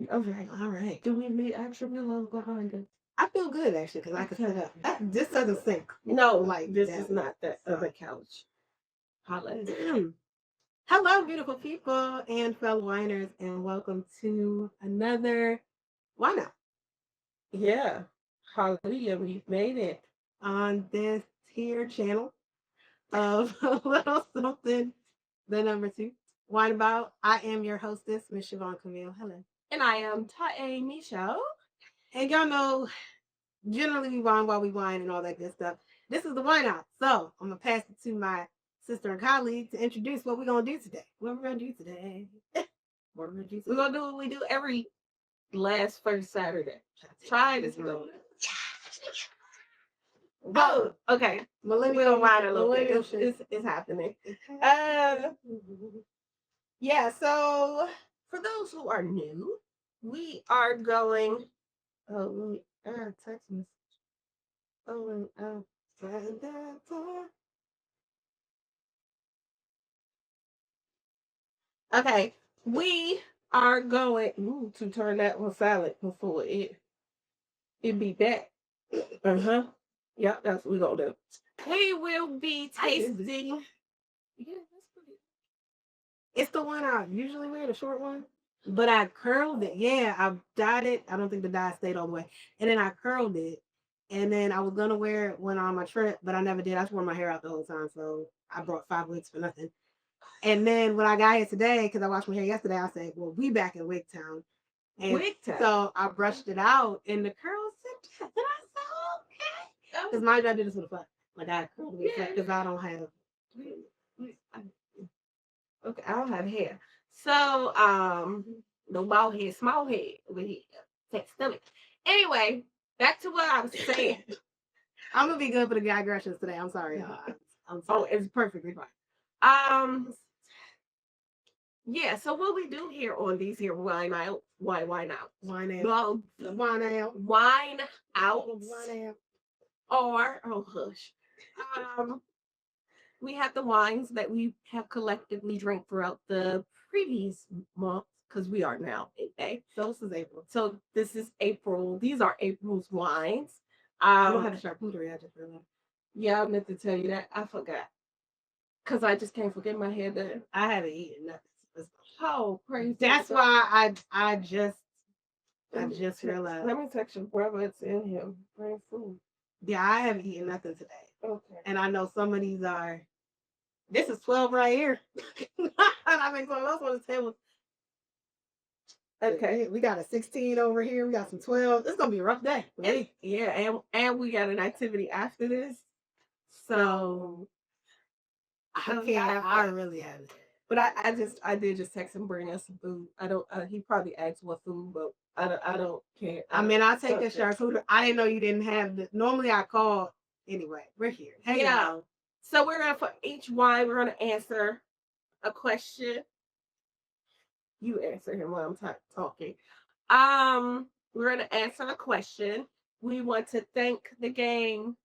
Okay. All right. Do we need extra pillows behind us? I feel good actually because I can sit up. This doesn't sink. No, Like this that is way. not the So. other couch. Holla. Hello, beautiful people and fellow winers, and welcome to another Why Not Yeah. Hallelujah. We've made it. on this here channel of a little something, the number two. Wine About. I am your hostess, Miss Siobhan Camille. Hello. And I am Tae Michelle. And y'all know, generally we wine while we wine and all that good stuff. This is the Wine Out. So I'm going to pass it to my sister and colleague to introduce what we're going to do today. What we're going to do today. What we're going to do today. We're going to do what we do every last first Saturday. Try this though. Oh, okay. We'll wine a little bit. It's happening. Yeah, so for those who are new, we are going. Oh, text message. Oh, okay, we are going to turn that one silent before it be back. Yep, that's what we're gonna do. We will be tasting. Yeah, that's pretty. It's the one I usually wear, the short one. But I curled it. Yeah, I dyed it. I don't think the dye stayed all the way. And then I curled it. And then I was gonna wear it when on my trip, but I never did. I just wore my hair out the whole time. So I brought 5 wigs for nothing. And then when I got here today, because I washed my hair yesterday, I said, well, we back in Wigtown. And Wigtown. so I brushed it out and the curls said, and I said, okay. Because mind you, I did this with a flat. Like I curled it flat because I don't have. Okay, I don't have hair. So, no bald head, small head with fat stomach. Anyway, back to what I was saying. I'm gonna be good for the digressions today. I'm sorry, y'all. I'm sorry. Oh, it's perfectly fine. Yeah. So what we do here on these here wine out, wine out, well, wine out, or oh hush. We have the wines that we have collectively drank throughout the previous month because we are now in May. So this is April. So this is April. These are April's wines. I don't have a charcuterie. I just realized. Yeah, I meant to tell you that. I forgot because I just can't forget my head. That I haven't eaten nothing. Oh, crazy! That's why I just realized. Let me text your brother. It's in him. Bring food. Yeah, I haven't eaten nothing today. Okay. And I know some of these are. This is 12 right here. And I mean, some else on the table. Okay, we got a 16 over here. We got some 12. It's gonna be a rough day. Yeah, and we got an activity after this. So I really haven't. But I did just text him bring us some food. I don't. He probably asked what food, but I don't care. I mean, I'll take a charcuterie. I didn't know you didn't have the. Normally, I call anyway. We're here. Hey, yeah. So we're gonna for each wine we're gonna answer a question. You answer him while I'm talking. We're gonna answer a question. We want to thank the game.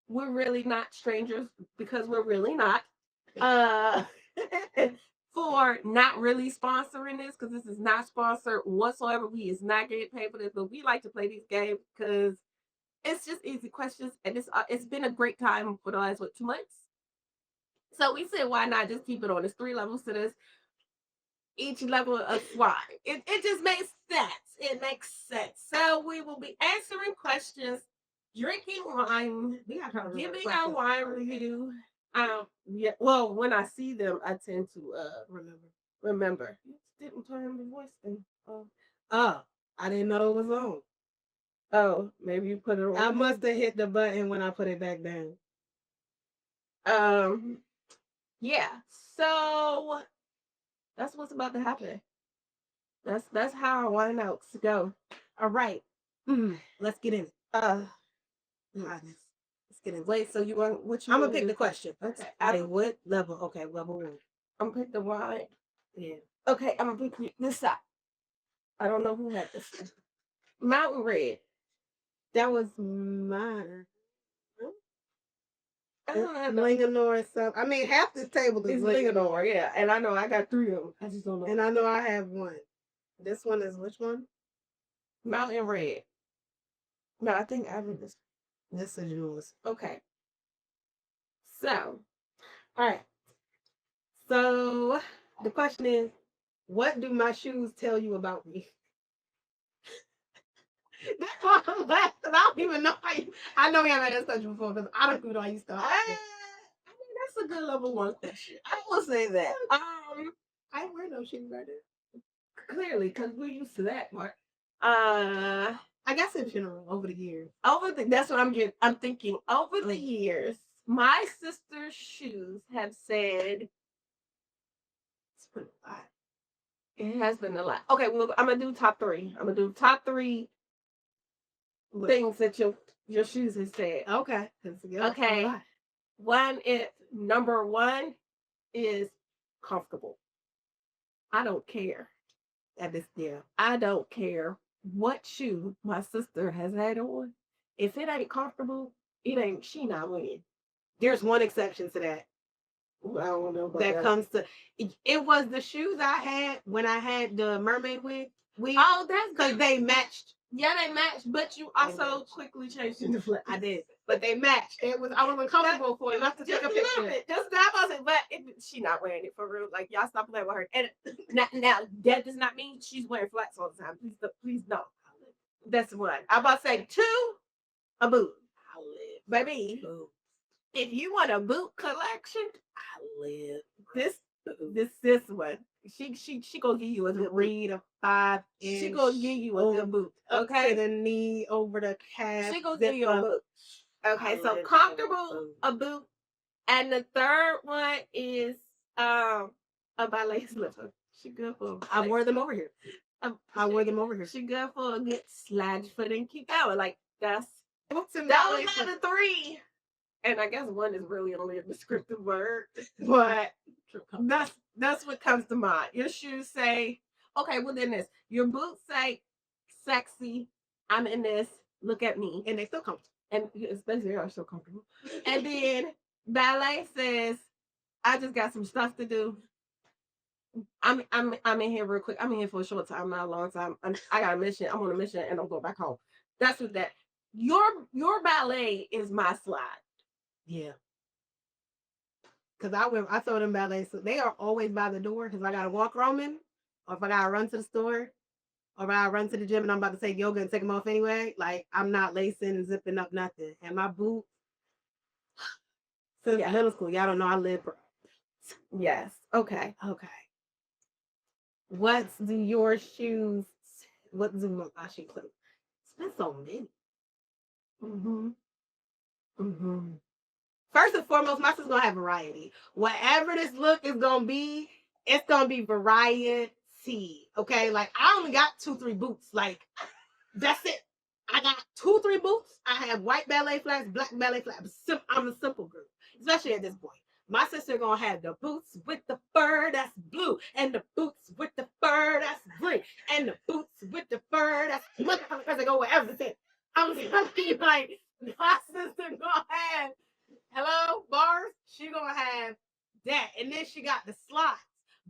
We're really not strangers because we're really not. For not really sponsoring this because this is not sponsored whatsoever. We is not getting paid for this, but we like to play these games because it's just easy questions, and it's been a great time for the last 2 months. So we said, why not just keep it on? There's 3 levels to this. Each level of why. It just makes sense. It makes sense. So we will be answering questions, drinking wine, giving our wine review. Yeah. Well, when I see them, I tend to remember. You didn't turn the voice thing. Oh, I didn't know it was on. Oh, maybe you put it on. I must have hit the button when I put it back down. Yeah. So that's what's about to happen. That's how our wine outs go. All right. Let's get in it. Let's get in. Wait, so you want which? I'm gonna pick the question. Okay. What level? Okay, level 1. I'm gonna pick the wine. Yeah. Okay, I'm gonna pick this side. I don't know who had this. Mountain Red. That was mine. Linganore stuff. I mean, half this table is Linganore, yeah. And I know I got 3 of them. I just don't know. And I know I have 1. This one is which one? Mountain Red. No, I think I read this. This is yours. Okay. So, All right. So the question is, what do my shoes tell you about me? That's why I'm laughing. I don't even know how you. I know we haven't had this touch before because I don't even know how you start. I mean, that's a good level one question. I will say that. I wear no shoes right there. Clearly, because we're used to that part. I guess in general over the years. That's what I'm getting. I'm thinking over the years, my sister's shoes have said It's been a lot. it has been a lot. Okay, well, I'm gonna do top three. I'm gonna do top three things that your shoes have said. Okay. Okay. One is number one is comfortable. I don't care. I don't care what shoe my sister has had on. If it ain't comfortable, she not winning. There's one exception to that. I don't know about that comes to it was the shoes I had when I had the mermaid wig. Oh, that's because they matched. Yeah, they matched, but you also quickly changed into flat. I did, but they matched. I was uncomfortable for it. Just take a picture. Just that wasn't, but she not wearing it for real. Like y'all stop playing with her. And now that does not mean she's wearing flats all the time. Please no. That's one. I'm about to say two, a boot. I live, baby. Boot. If you want a boot collection, I live. This one. She gonna give you a good 3 to 5 inch. She gonna give you a good boot. Okay. To the knee, over the calf. She gonna give you a boot. Okay, so comfortable, a boot. And the third one is a ballet slipper. She good for I wore them over here. I wore them over here. She good for a good slide foot and keep going. Like that was the three. And I guess one is really only a descriptive word, but that's what comes to mind. Your shoes say, okay, well then this. Your boots say, sexy, I'm in this, look at me. And they still comfortable. And especially they are so comfortable. And then ballet says, I just got some stuff to do. I'm in here real quick. I'm in here for a short time, not a long time. I got a mission. I'm on a mission and I'm going back home. That's what that. Your ballet is my slide. Yeah. Because I throw them ballets. So they are always by the door because I got to walk roaming, or if I got to run to the store, or if I run to the gym and I'm about to take yoga and take them off anyway. Like, I'm not lacing and zipping up nothing. And my boots, since middle school, y'all don't know I live. Yes. Okay. What do your shoes, what do my shoes say? It's been so many. First and foremost, my sister's gonna have variety. Whatever this look is gonna be, it's gonna be variety. Okay, like I only got 2-3 boots. Like that's it. I got 2-3 boots. I have white ballet flats, black ballet flats. I'm a simple girl, especially at this point. My sister gonna have the boots with the fur that's blue, and the boots with the fur that's green, and the boots with the fur that's motherfuckers that go with everything. I'm gonna be like, my sister gonna have. Hello, bars. She gonna have that, and then she got the slots,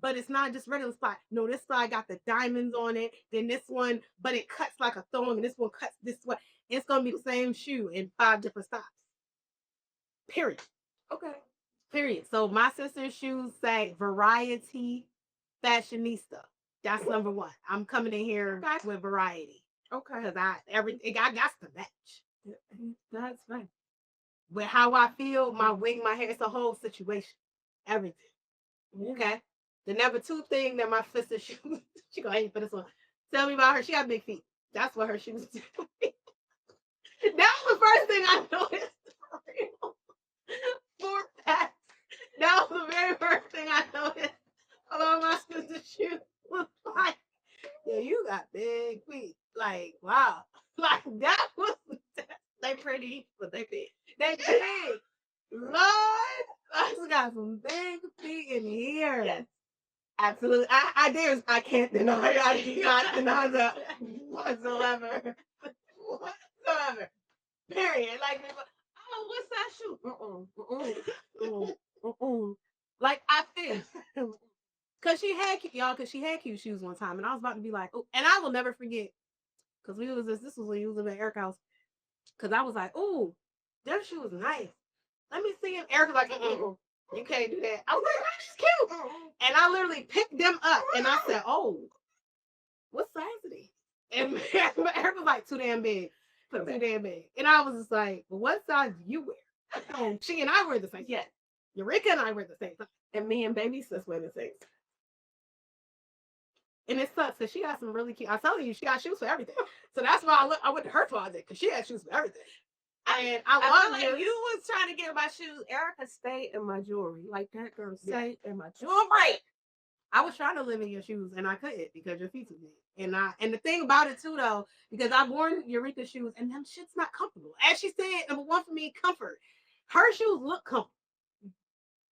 but it's not just regular slot. No, this slide got the diamonds on it. Then this one, but it cuts like a thong, and this one cuts this way. It's gonna be the same shoe in 5 different styles. Period. Okay. Period. So my sister's shoes say variety, fashionista. That's number one. I'm coming in here with variety. Okay. Because I got to match. That's fine. With how I feel, my wig, my hair, it's a whole situation. Everything. Okay. The number 2 thing that my sister shoes, she gonna hate for this one. Tell me about her. She got big feet. That's what her shoes do. That was the first thing I noticed. That was the very first thing I noticed about my sister's shoes. Was like, yeah, you got big feet. Like, wow. Like that was they pretty, but they big. They big. Lord, I just got some big feet in here. Yes. Absolutely. I can't deny it. I cannot deny that whatsoever. Period. Like, oh, what's that shoe? Like, I feel Cause she had cute shoes one time, and I was about to be like, oh, and I will never forget, cause this was when you was at Eric's house, cause I was like, oh, their shoe was nice. Let me see him. Eric was like, you can't do that. I was like, oh, she's cute, and I literally picked them up, and I said, oh, what size are these? And Eric was like, too damn big, too damn big, and I was just like, well, what size do you wear? And she and I wear the same. Yeah, Eureka and I wear the same size, and me and baby sis wear the same. And it sucks because she got some really cute. I'm telling you, she got shoes for everything. So that's why I went to her closet because she had shoes for everything. And I feel like you was trying to get my shoes. Erica stayed in my jewelry. Like that girl stayed in my jewelry. I was trying to live in your shoes and I couldn't because your feet too big. And the thing about it too though, because I've worn Eureka shoes and them shit's not comfortable. As she said, number one for me, comfort. Her shoes look comfortable.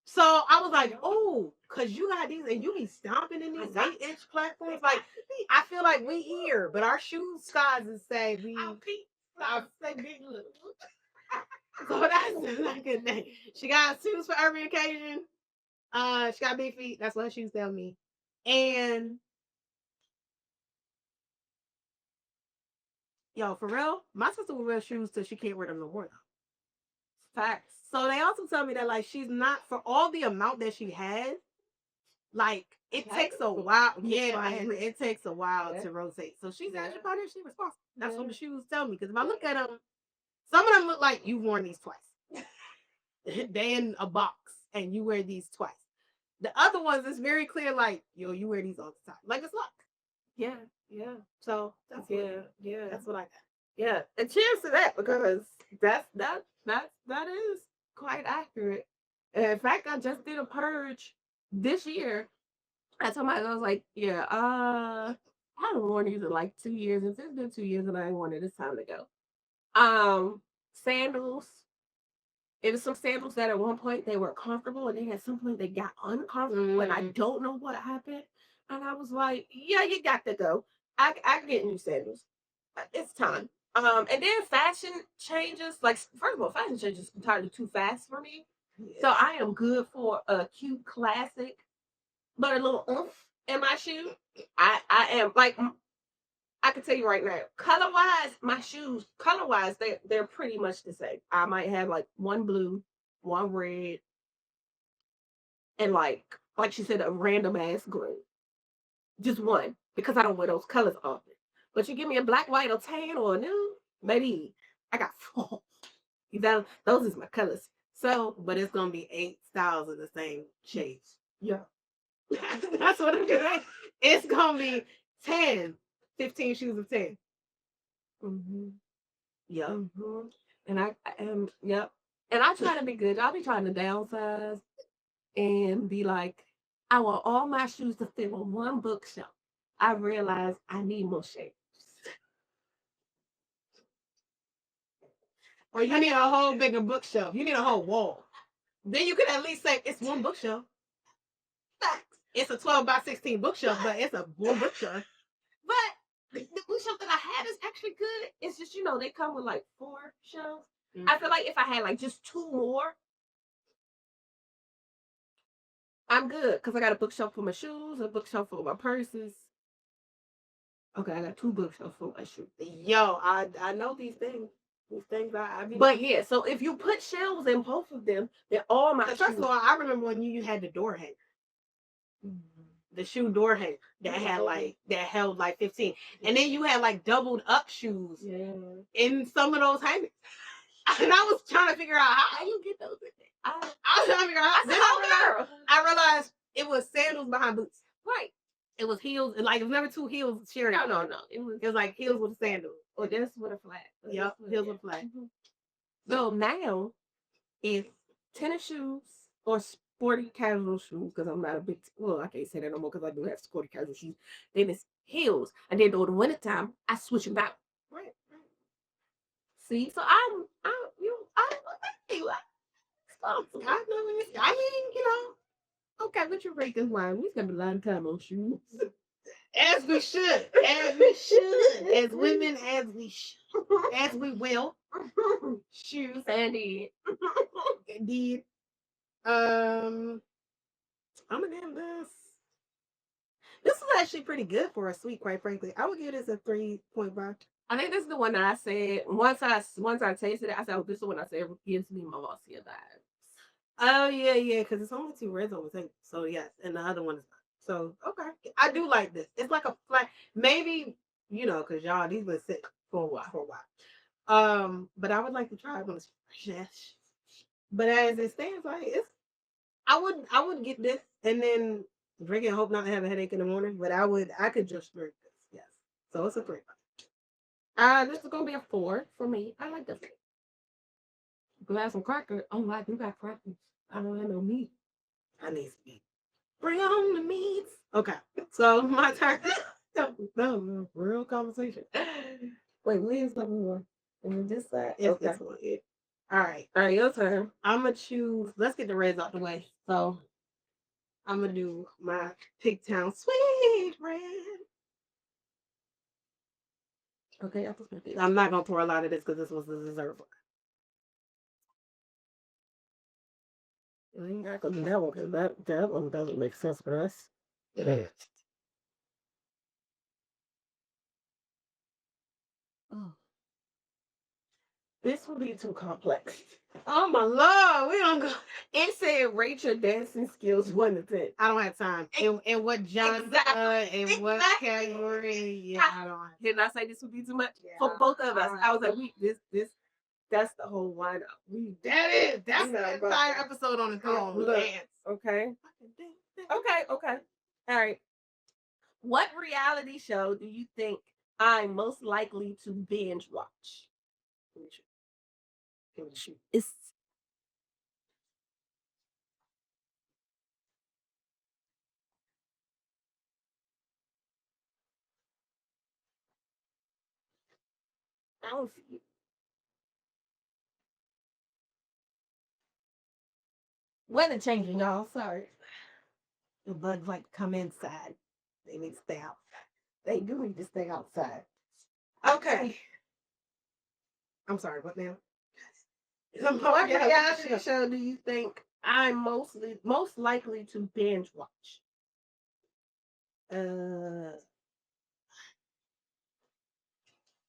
So I was like, oh, because you got these and you be stomping in these 8-inch platforms. Like, I feel like we here, but our shoe sizes say we. Our say big little. So that's not a good thing. She got shoes for every occasion. She got big feet. That's what her shoes tell me. And yo, for real, my sister will wear shoes till she can't wear them no more though. Facts. So they also tell me that like she's not for all the amount that she has. Like it takes a while. Yeah, it takes a while to rotate. So she's actually part of it. She's responsible. That's what the shoes tell me. Because if I look at them, some of them look like you've worn these twice. They in a box and you wear these twice. The other ones, it's very clear. Like yo, you wear these all the time. Like it's luck. Yeah. So that's that's what I got. Yeah, and cheers to that because that is quite accurate. And in fact, I just did a purge this year. I told myself, I was like, yeah, I haven't worn these in like 2 years. And it's been 2 years and I ain't worn it. It's time to go. Sandals. It was some sandals that at one point they were comfortable and then at some point they got uncomfortable and I don't know what happened. And I was like, yeah, you got to go. I get new sandals. It's time. And then fashion changes. Like first of all, fashion changes entirely too fast for me. Yeah. So I am good for a cute classic, but a little oomph in my shoe. I am like I can tell you right now, color wise, my shoes, color wise, they're pretty much the same. I might have like one blue, one red, and like she said, a random ass green. Just one, because I don't wear those colors often. But you give me a black, white, or tan or a nude, maybe I got 4. Those is my colors. So, but it's gonna be 8 styles of the same shades. Yeah. That's what I'm doing. It's gonna be 10, 15 shoes of 10. Yeah. And I am, yep. And I try to be good. I'll be trying to downsize and be like, I want all my shoes to fit on one bookshelf. I realize I need more shapes. Or you need a whole bigger bookshelf. You need a whole wall. Then you could at least say it's one bookshelf. Facts. It's a 12 by 16 bookshelf, but it's a one bookshelf. But the bookshelf that I have is actually good. It's just, they come with like 4 shelves. I feel like if I had like just 2 more, I'm good. Because I got a bookshelf for my shoes, a bookshelf for my purses. Okay, I got 2 bookshelves for my shoes. Yo, I know these things. These things I mean. But yeah, so if you put shelves in both of them, they're all my shoes. First of all, I remember when you had the door hanger. The shoe door hanger that held like 15. And then you had like doubled up shoes in some of those hangers. And I was trying to figure out how you get those in there. I was trying to figure out. I realized it was sandals behind boots. Right. It was heels. Like it was never 2 heels sharing. No. It was like heels with a sandal. Or this with a flat. Yep, heels with a flat. So now it's tennis shoes or sporty casual shoes, because I'm not a big, I can't say that no more because I do have sporty casual shoes. Then it's heels. And then during the wintertime, I switch them out. Right. See, so okay, what you rate this wine? We spent a lot of time on shoes. As we should. As we should. As women, as we should. As we will. Shoes. Indeed. I'm gonna name this This is actually pretty good for a sweet, quite frankly. I would give this a 3.5. I think this is the one that I said once I tasted it. I said, "Oh, this is the one I said gives me Mimosia vibes." Oh yeah, because it's only 2 reds on the table. So yes, and the other one is not. So okay, I do like this. It's like a flat, maybe because y'all these been sitting for a while. But I would like to try it on this fresh. But as it stands, like I would get this and then drink it and hope not to have a headache in the morning. But I could just drink this. Yes. So it's a 3. This is gonna be a 4 for me. I like this. Glass some cracker. Oh my, you got crackers. I don't have no meat. I need some meat. Bring on the meats. Okay. So my turn. No, real conversation. Wait, leave something more. And this side. Yes, Okay. that's what it. All right. All right, your turn. I'm gonna choose. Let's get the reds out the way. So I'm gonna do my Pigtown Sweeet Red. Okay, I'm not gonna pour a lot of this because this was the dessert one. I ain't gonna do that one because that one doesn't make sense for us. Oh. This would be too complex. Oh my lord, we don't go. It said rate your dancing skills 1 to 10. I don't have time. And what genre and what category? Yeah, I don't have. Didn't I say this would be too much Yeah, for both of us? I was like, that's the whole lineup. That's the entire episode on its own. Dance. Okay. Okay. All right. What reality show do you think I'm most likely to binge watch? It's I don't see it. Weather changing, y'all. Sorry. The bugs like to come inside. They need to stay outside. They do need to stay outside. Okay. I'm sorry, what now? What reality show do you think I'm most likely to binge watch? I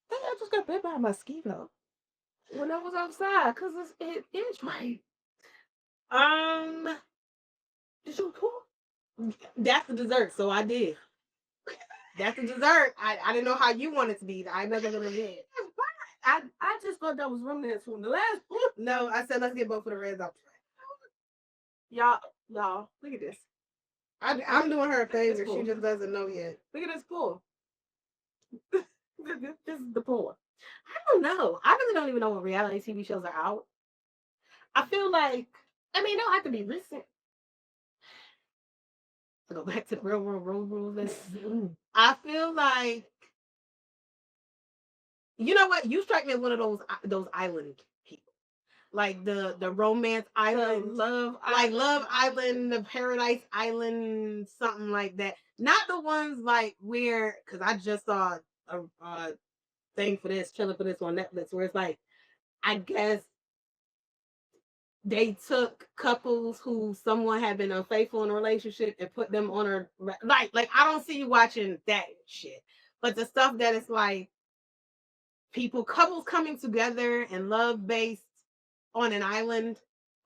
think I just got bit by a mosquito when I was outside because it is right. Did you cool? That's the dessert, so I did. That's the dessert. I didn't know how you wanted to be. I never gonna did. I just thought that was remnants from the last one. No, I said let's get both of the reds out. Y'all, look at this. I'm doing her a favor. She just doesn't know yet. Look at this pour. This is the pour. I don't know. I really don't even know what reality TV shows are out. I feel like, I mean, it don't have to be recent. To go back to the real world rules. I feel like, you know what? You strike me as one of those island people, like the romance island, Love Island, the Paradise Island, something like that. Not the ones like where, because I just saw a thing for this, chilling for this on Netflix, where it's like, I guess they took couples who someone had been unfaithful in a relationship and put them on a like I don't see you watching that shit. But the stuff that is like couples coming together and love based on an island,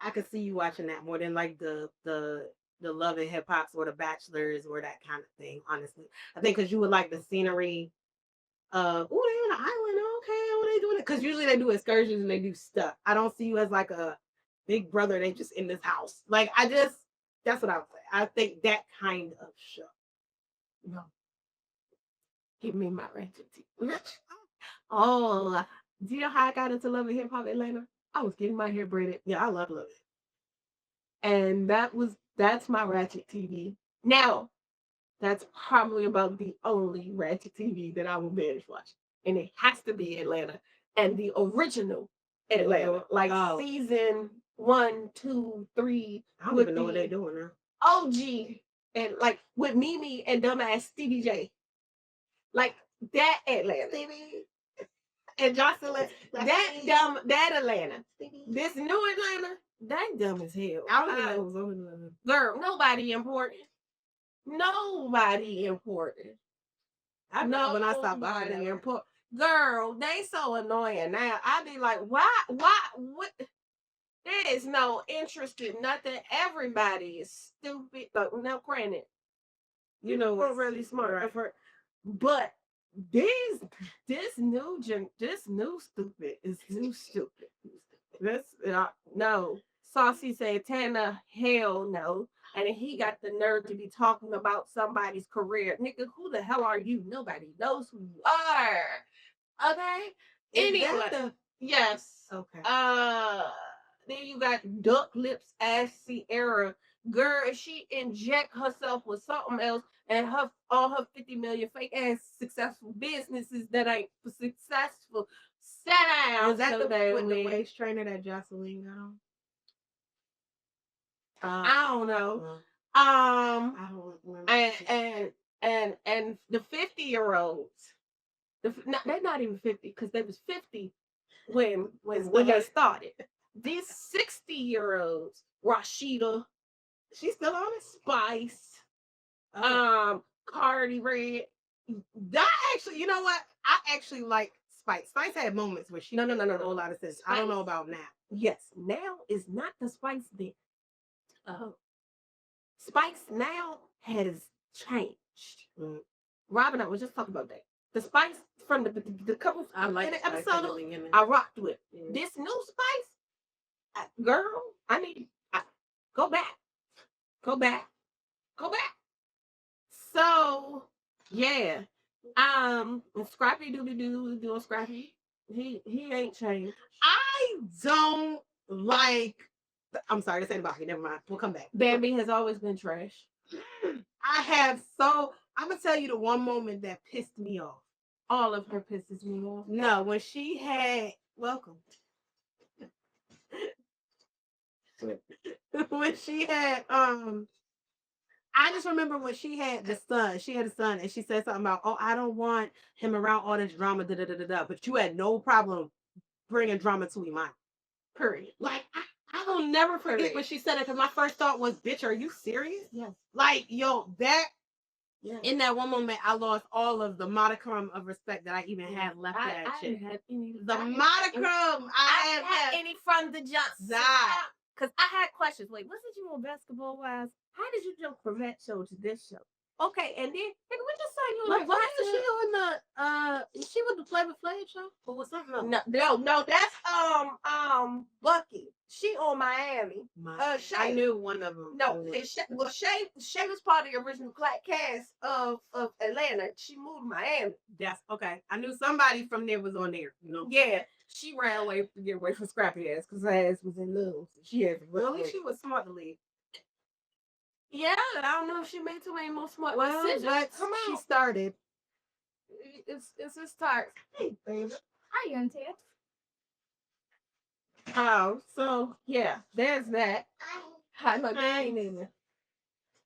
I could see you watching that more than like the Love and Hip Hops or the Bachelors or that kind of thing, honestly. I think because you would like the scenery of, oh, they're on an island, okay, oh, they doing it. Because usually they do excursions and they do stuff. I don't see you as like a Big Brother, they just in this house. Like, that's what I would say. I think that kind of show. No. Give me my ratchet tea. Oh, do you know how I got into Love and Hip Hop Atlanta? I was getting my hair braided. Yeah, I love it. And that's my ratchet TV. Now, that's probably about the only ratchet TV that I will binge watch. And it has to be Atlanta. And the original Atlanta. Like season 1, 2, 3. I don't even know what they're doing now. OG. And like with Mimi and dumbass Stevie J. Like that Atlanta. Stevie. And Jocelyn. That Atlanta. Stevie. This new Atlanta. That dumb as hell. I don't even know who's on Atlanta. Girl, nobody important. Nobody important. I know when I stopped buying Nobody that. important. Girl, they so annoying now. I be like, why, what? There is no interest in nothing. Everybody is stupid. No, granted, You know we're what's really smart. right. But these, this new stupid is new stupid. This, no. Saucy Santana, hell no. And he got the nerve to be talking about somebody's career. Nigga, who the hell are you? Nobody knows who you are. Okay? Is Anyway, that the yes. okay? Then you got duck lips ass Sierra. Girl, she inject herself with something else and her all her 50 million fake ass successful businesses that ain't successful. Sit down. Is that so the with the damn waist trainer that Jocelyn got on? I don't know. I don't remember. And the 50-year-olds, they're not even 50 because they was 50 when they started. These 60-year-olds, Rashida, She's still on it. Spice, Oh. Cardi Red. That actually, you know what? I actually like Spice. Spice had moments where she No. made a whole lot of sense. I don't know about now. Yes, now is not the Spice then. Spice now has changed. Robin, I was just talking about that. The Spice from the couple I like in the Spice episode, in the I rocked with. This new Spice, girl, I need go back, go back, go back. So yeah, and Scrappy Doobie Doo doing Scrappy. He ain't changed. I don't like. I'm sorry to say about you. Never mind. We'll come back. Bambi has always been trash. I have so. I'm gonna tell you the one moment that pissed me off. All of her pisses me off. No, when she had welcome. When she had I just remember when she had the son. She had a son, and she said something about, "Oh, I don't want him around all this drama." Da da da da da. But you had no problem bringing drama to Iman. Period. Like I will never forget when she said it because my first thought was, "Bitch, are you serious?" Yes. Like yo, that. Yes. In that one moment, I lost all of the modicum of respect that I even had left for that chick. The modicum I had any from the jump. died. Because I had questions. Wait, wasn't you on Basketball Wives? How did you jump from that show to this show? Okay, and then we just saw you Like, why is she on the is she with the Flavor Flav show? Or was something else? No, that's Bucky. She on Miami. Shay. I knew one of them. No, Shay was part of the original cast of Atlanta. She moved to Miami. That's okay. I knew somebody from there was on there, you know. Yeah. She ran away to get away from Scrappy ass because her ass was in love. So she had to well, at least she was smart to leave. Yeah, I don't know if she made too many more smart decisions. But come on. She started. It's a start. Hey, baby. Hi, Auntie. Oh, so yeah, there's that. Hi, my baby.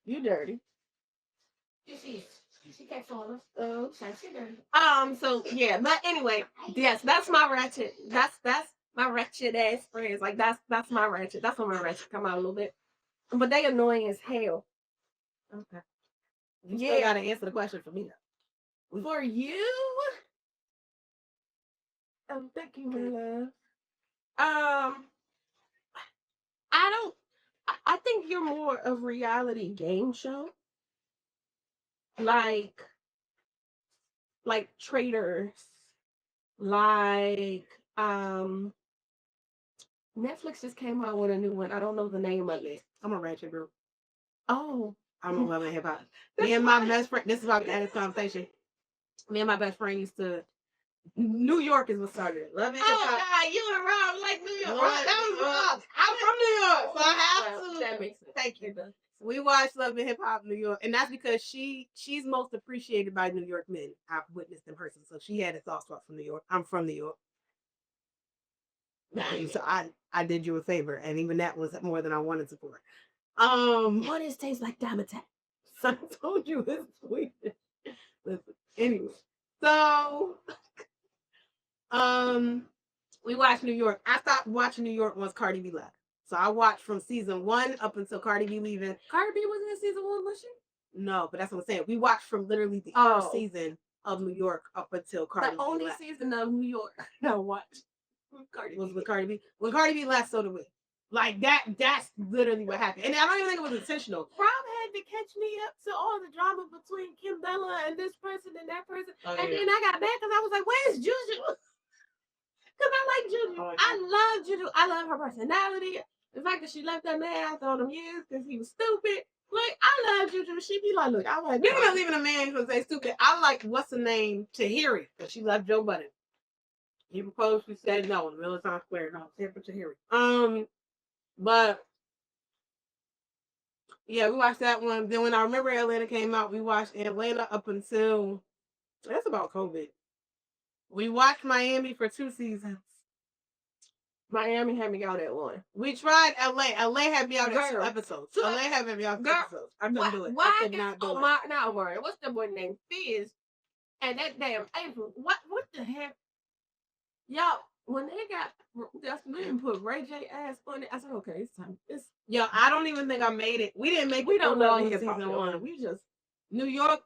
You dirty. She can't follow us. Oh, she dirty. So yeah, but anyway, yes, that's my ratchet. That's my ratchet ass friends. Like that's my ratchet. That's when my ratchet come out a little bit. But they annoying as hell. Okay. You still gotta answer the question for me though. For you? Thank you, my love. I think you're more of reality game show. Like Traders. Like Netflix just came out with a new one. I don't know the name of it. I'm a ratchet girl. Oh. I'm a love and hip hop. Me and my best friend, this is why we had this conversation. Me and my best friend used to New York is what started it. Love and hip hop. Oh God, you and Rob like New York. I'm from New York, so I have to. That makes sense. Thank you. We watched Love and Hip Hop New York, and that's because she's most appreciated by New York men. I've witnessed in person, so she had a soft spot from New York. I'm from New York, so I did you a favor, and even that was more than I wanted to for. What is tastes like diamond tap? So I told you it's sweet. Listen, anyway, so we watched New York. I stopped watching New York once Cardi B left. So I watched from season 1 up until Cardi B leaving. Cardi B wasn't in season 1, was she? No, but that's what I'm saying. We watched from literally the Oh. first season of New York up until Cardi The B only left. season of New York I watched Cardi Was B. with Cardi B. When Cardi B left, so did we. Like that's literally what happened. And I don't even think it was intentional. Rob had to catch me up to all the drama between Kim Bella and this person and that person. Oh, And yeah. then I got back because I was like, where's Juju? Because I like Juju. Oh, yeah. I love Juju. I love her personality. The fact that she left that man after all them years because he was stupid. Like, I love Juju. She be like, look, I like Speaking of leaving a man because they stupid, I like what's the name Tahiri because she left Joe Budden. He proposed, she said no in the middle of Times Square. No, except for Tahiri. But yeah, we watched that one. Then when I remember Atlanta came out, we watched Atlanta up until that's about COVID. We watched Miami for 2 seasons. Miami had me out at one. We tried LA. LA had me out at 2 Girl. episodes. Two LA had me out at 2 Girl, episodes. I couldn't do it. Why I could not do it. not worry. What's the boy named Fizz? And that damn April. What the heck? Y'all, when they got Justin put Ray J ass on it, I said, okay, it's time. Yo, I don't even think I made it. We didn't make We it don't through know all of hip-hop season no 1. more. We just, New York,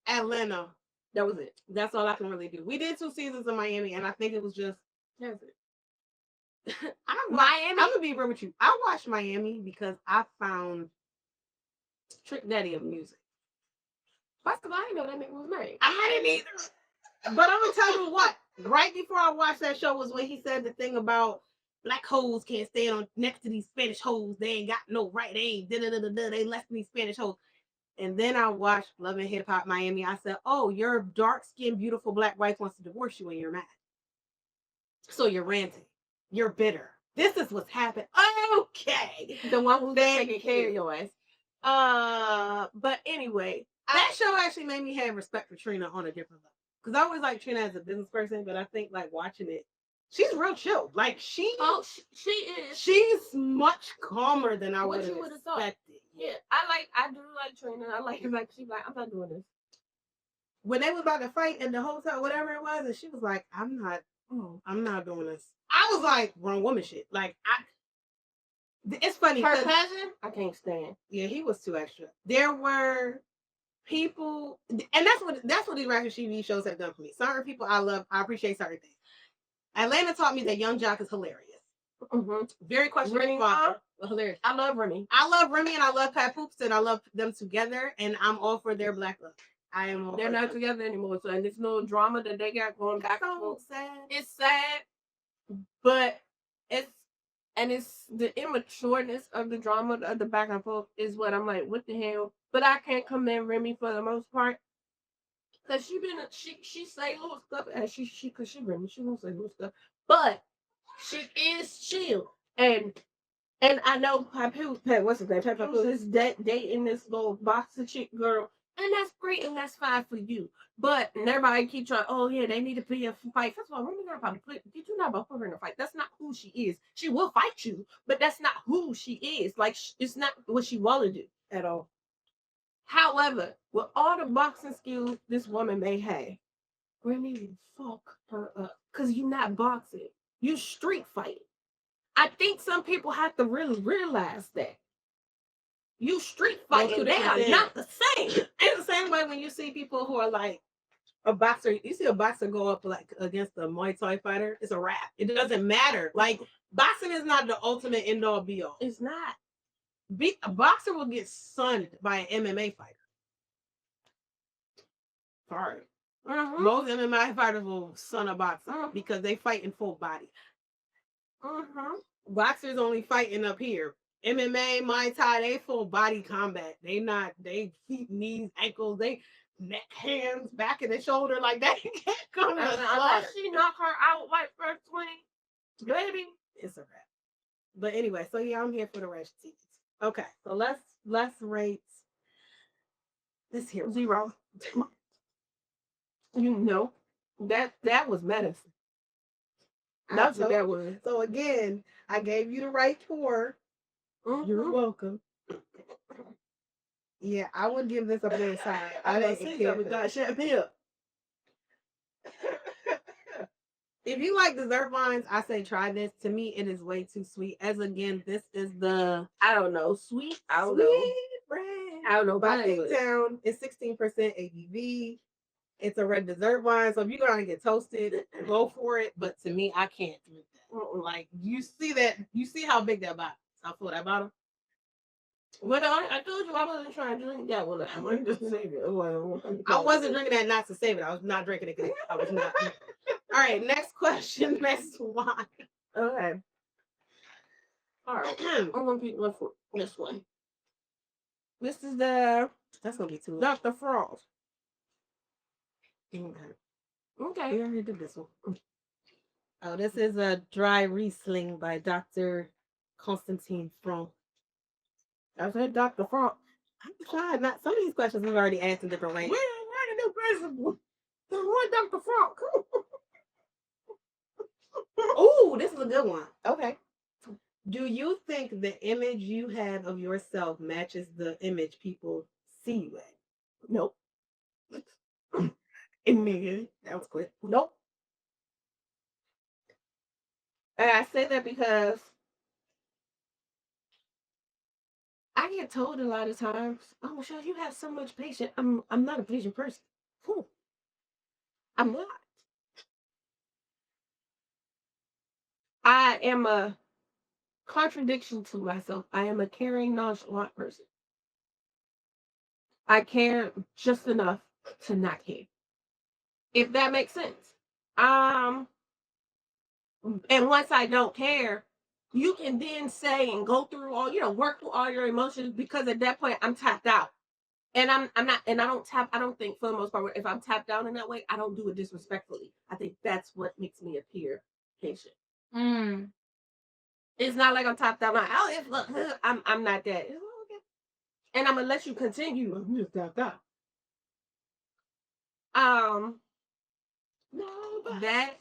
Atlanta. that was it. That's all I can really do. We did 2 seasons in Miami, and I think it was just That's it. Miami. I'm gonna be real with you. I watched Miami because I found Trick Daddy of music. First of all, I didn't know that nigga was married. I didn't either. But I'm gonna tell you what. Right before I watched that show was when he said the thing about black hoes can't stand on next to these Spanish hoes. They ain't got no right. They ain't They less than these Spanish hoes. And then I watched Love and Hip Hop Miami. I said, "Oh, your dark-skinned, beautiful black wife wants to divorce you, and you're mad. So you're ranting. You're bitter. This is what's happened. Okay, The one who's Thank taking care you. of your ass. But anyway, that show actually made me have respect for Trina on a different level. Because I always like Trina as a business person, but I think like watching it, she's real chill. Like she is. she's much calmer than I would What have you would've thought. expected. Yeah, I do like Trina. I like her. Like she's like, I'm not doing this. When they was about to fight in the hotel, whatever it was, and she was like, I'm not doing this. I was like, wrong woman shit. Like it's funny. Her 'cause- cousin, I can't stand. Yeah, he was too extra. There were people, and that's what these reality TV shows have done for me. Certain people I love, I appreciate certain things. Atlanta taught me that Young Jock is hilarious. Mm-hmm. Very questionable, but hilarious. I love Remy. I love Remy and I love Pat Poops and I love them together, and I'm all for their black love. I am all They're for not them. together anymore. So and this little drama that they got going back and So forth. sad. It's sad, but it's the immatureness of the drama of the back and forth is what I'm like, what the hell? But I can't commend Remy for the most part. Cause she say little stuff and cause she Remy, she won't say little stuff. But she is chill. And I know Pat, what's his name? Pat is dating this little boxer chick girl. And that's great and that's fine for you. But everybody keep trying, oh yeah, they need to be a fight. First of all, Remy not about to put you not about to put her in a fight. That's not who she is. She will fight you, but that's not who she is. Like it's not what she wanna do at all. However, with all the boxing skills this woman may have, Remy will fuck her up. Cause you're not boxing. You street fighting. I think some people have to really realize that. You street fighting, they are not the same. It's the same way when you see people who are like a boxer. You see a boxer go up like against a Muay Thai fighter. It's a wrap. It doesn't matter. Like boxing is not the ultimate end all be all. It's not. A boxer will get sunned by an MMA fighter. Sorry. Mm-hmm. Most MMA fighters will sun a boxer Mhm. because they fight in full body. Mm-hmm. Boxers only fighting up here. MMA, Muay Thai, they full body combat. They feet, knees, ankles, they neck, hands, back of the shoulder like that. You can't come to Unless she knock her out like first swing, baby. It's a wrap. But anyway, so yeah, I'm here for the rest of TVs. Okay, so let's rate this here. 0. You know, that was medicine. That's what that was. So again, I gave you the right tour. Mm-hmm. You're welcome. Yeah, I would give this a fair side. I didn't care. We got champagne. If you like dessert wines, I say try this. To me, it is way too sweet. As again, this is the I don't know. Sweet. I don't Sweet know. Red. I don't know by about it. Pigtown. It's 16% ABV. It's a red dessert wine, so if you're gonna get toasted, go for it. But to me, I can't drink that. Like you see that, you see how big that bottle is. How full that bottle. But I told you I wasn't trying to drink that one. I wanted to save it. I wasn't drinking that not to save it. I was not drinking it. 'Cause I was not. All right, next question. Next wine. Okay. All right. I'm gonna pick this one. This is the That's gonna be too. Dr. Frost. Okay. Okay. We already did this one. Oh, this is a dry Riesling by Dr. Konstantin Frank. I said Dr. Frost. I'm trying not. Some of these questions we've already asked in different ways. Where the new principal? The one Dr. Frost. Oh, this is a good one. Okay. Do you think the image you have of yourself matches the image people see you at? Nope. Nigga, that was quick. Nope. And I say that because I get told a lot of times, "Oh, Michelle, you have so much patience." I'm not a patient person. Whew. I'm not. I am a contradiction to myself. I am a caring, nonchalant person. I care just enough to not care. If that makes sense. And once I don't care, you can then say and go through all, work through all your emotions because at that point I'm tapped out. And I'm not, and I don't think for the most part, if I'm tapped out in that way, I don't do it disrespectfully. I think that's what makes me appear patient. It's not like I'm tapped out, like, oh, it's, look, I'm not that. Oh, okay. And I'm gonna let you continue. I'm just tapped out. No, but that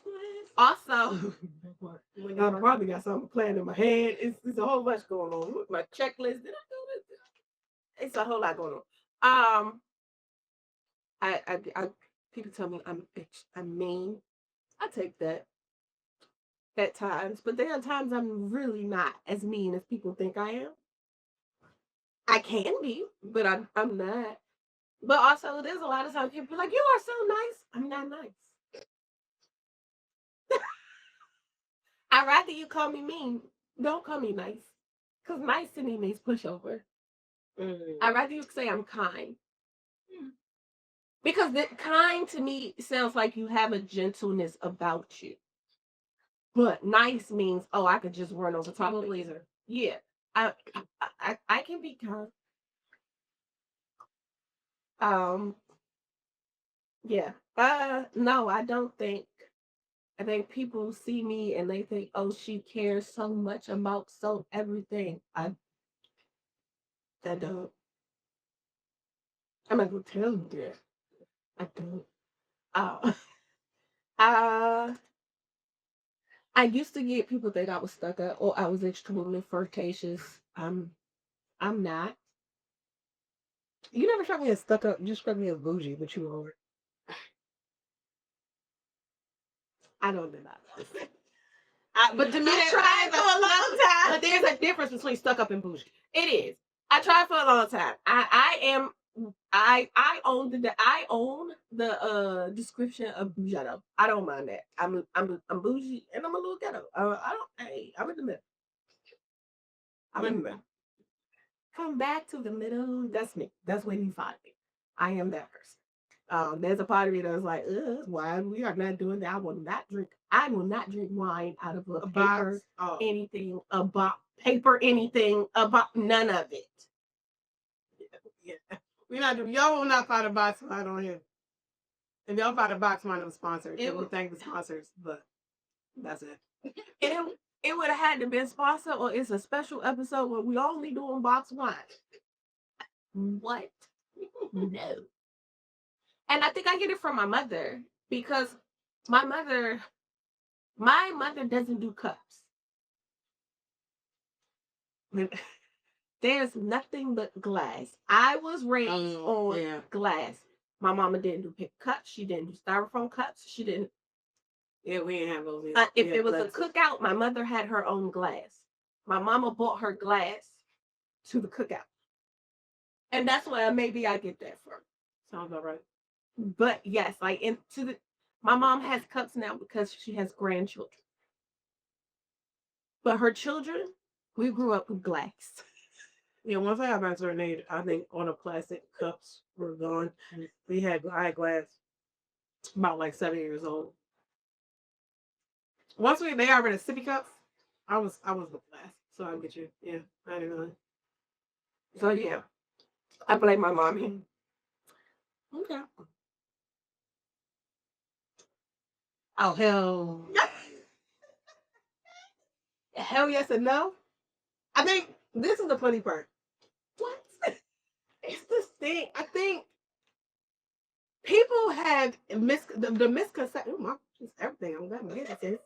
also, I probably got something planned in my head. It's a whole bunch going on. Look, my checklist. Did I do this? It's a whole lot going on. I people tell me I'm a bitch. I'm mean. I take that at times, but there are times I'm really not as mean as people think I am. I can be, but I'm not. But also, there's a lot of times people be like, "You are so nice." I'm not nice. I'd rather you call me mean. Don't call me nice, because nice to me means pushover. I'd rather you say I'm kind. Because the kind to me sounds like you have a gentleness about you. But nice means, oh, I could just run over top of laser. Yeah. I can be kind. Yeah. No, I don't think. I think people see me and they think, oh, she cares so much about everything. I don't. I'm not gonna tell you that. I don't. Uh, uh, I used to get people think I was stuck up or I was extremely flirtatious. I'm not. You never struck me as stuck up. You struck me as bougie, but you were. I don't do that. But to me, I tried for a long time. But there's a difference between stuck up and bougie. It is. I tried for a long time. I own the description of bougie. I don't mind that. I'm bougie and I'm a little ghetto. I'm in the middle. I'm in the middle. Come back to the middle. That's me. That's when you find me. I am that person. There's a part of me that's like, why we are not doing that. I will not drink wine out of a paper, anything about paper, anything about none of it. Yeah. Y'all will not find a box wine on here. If y'all find a box wine, it was sponsored. We thank the sponsors, but that's it. It would have had to be sponsored, or it's a special episode where we only doing box wine. What? No. And I think I get it from my mother because my mother doesn't do cups. There's nothing but glass. I was raised on glass. My mama didn't do pick cups. She didn't do styrofoam cups. She didn't. Yeah, we didn't have those. If it was a cookout, my mother had her own glass. My mama bought her glass to the cookout. And that's where maybe I get that from. Sounds about right. But yes, like my mom has cups now because she has grandchildren. But her children, we grew up with glass. Yeah, once I got back to a certain age, I think all the plastic cups were gone. I had glass about like 7 years old. Once they got rid of sippy cups, I was with glass. So I get you. Yeah, I didn't know. So yeah, I blame my mommy. Okay. Oh hell, hell yes and no. I think this is the funny part. What? It's this thing. I think people have the misconception. Oh my, just everything. I'm glad I'm getting this.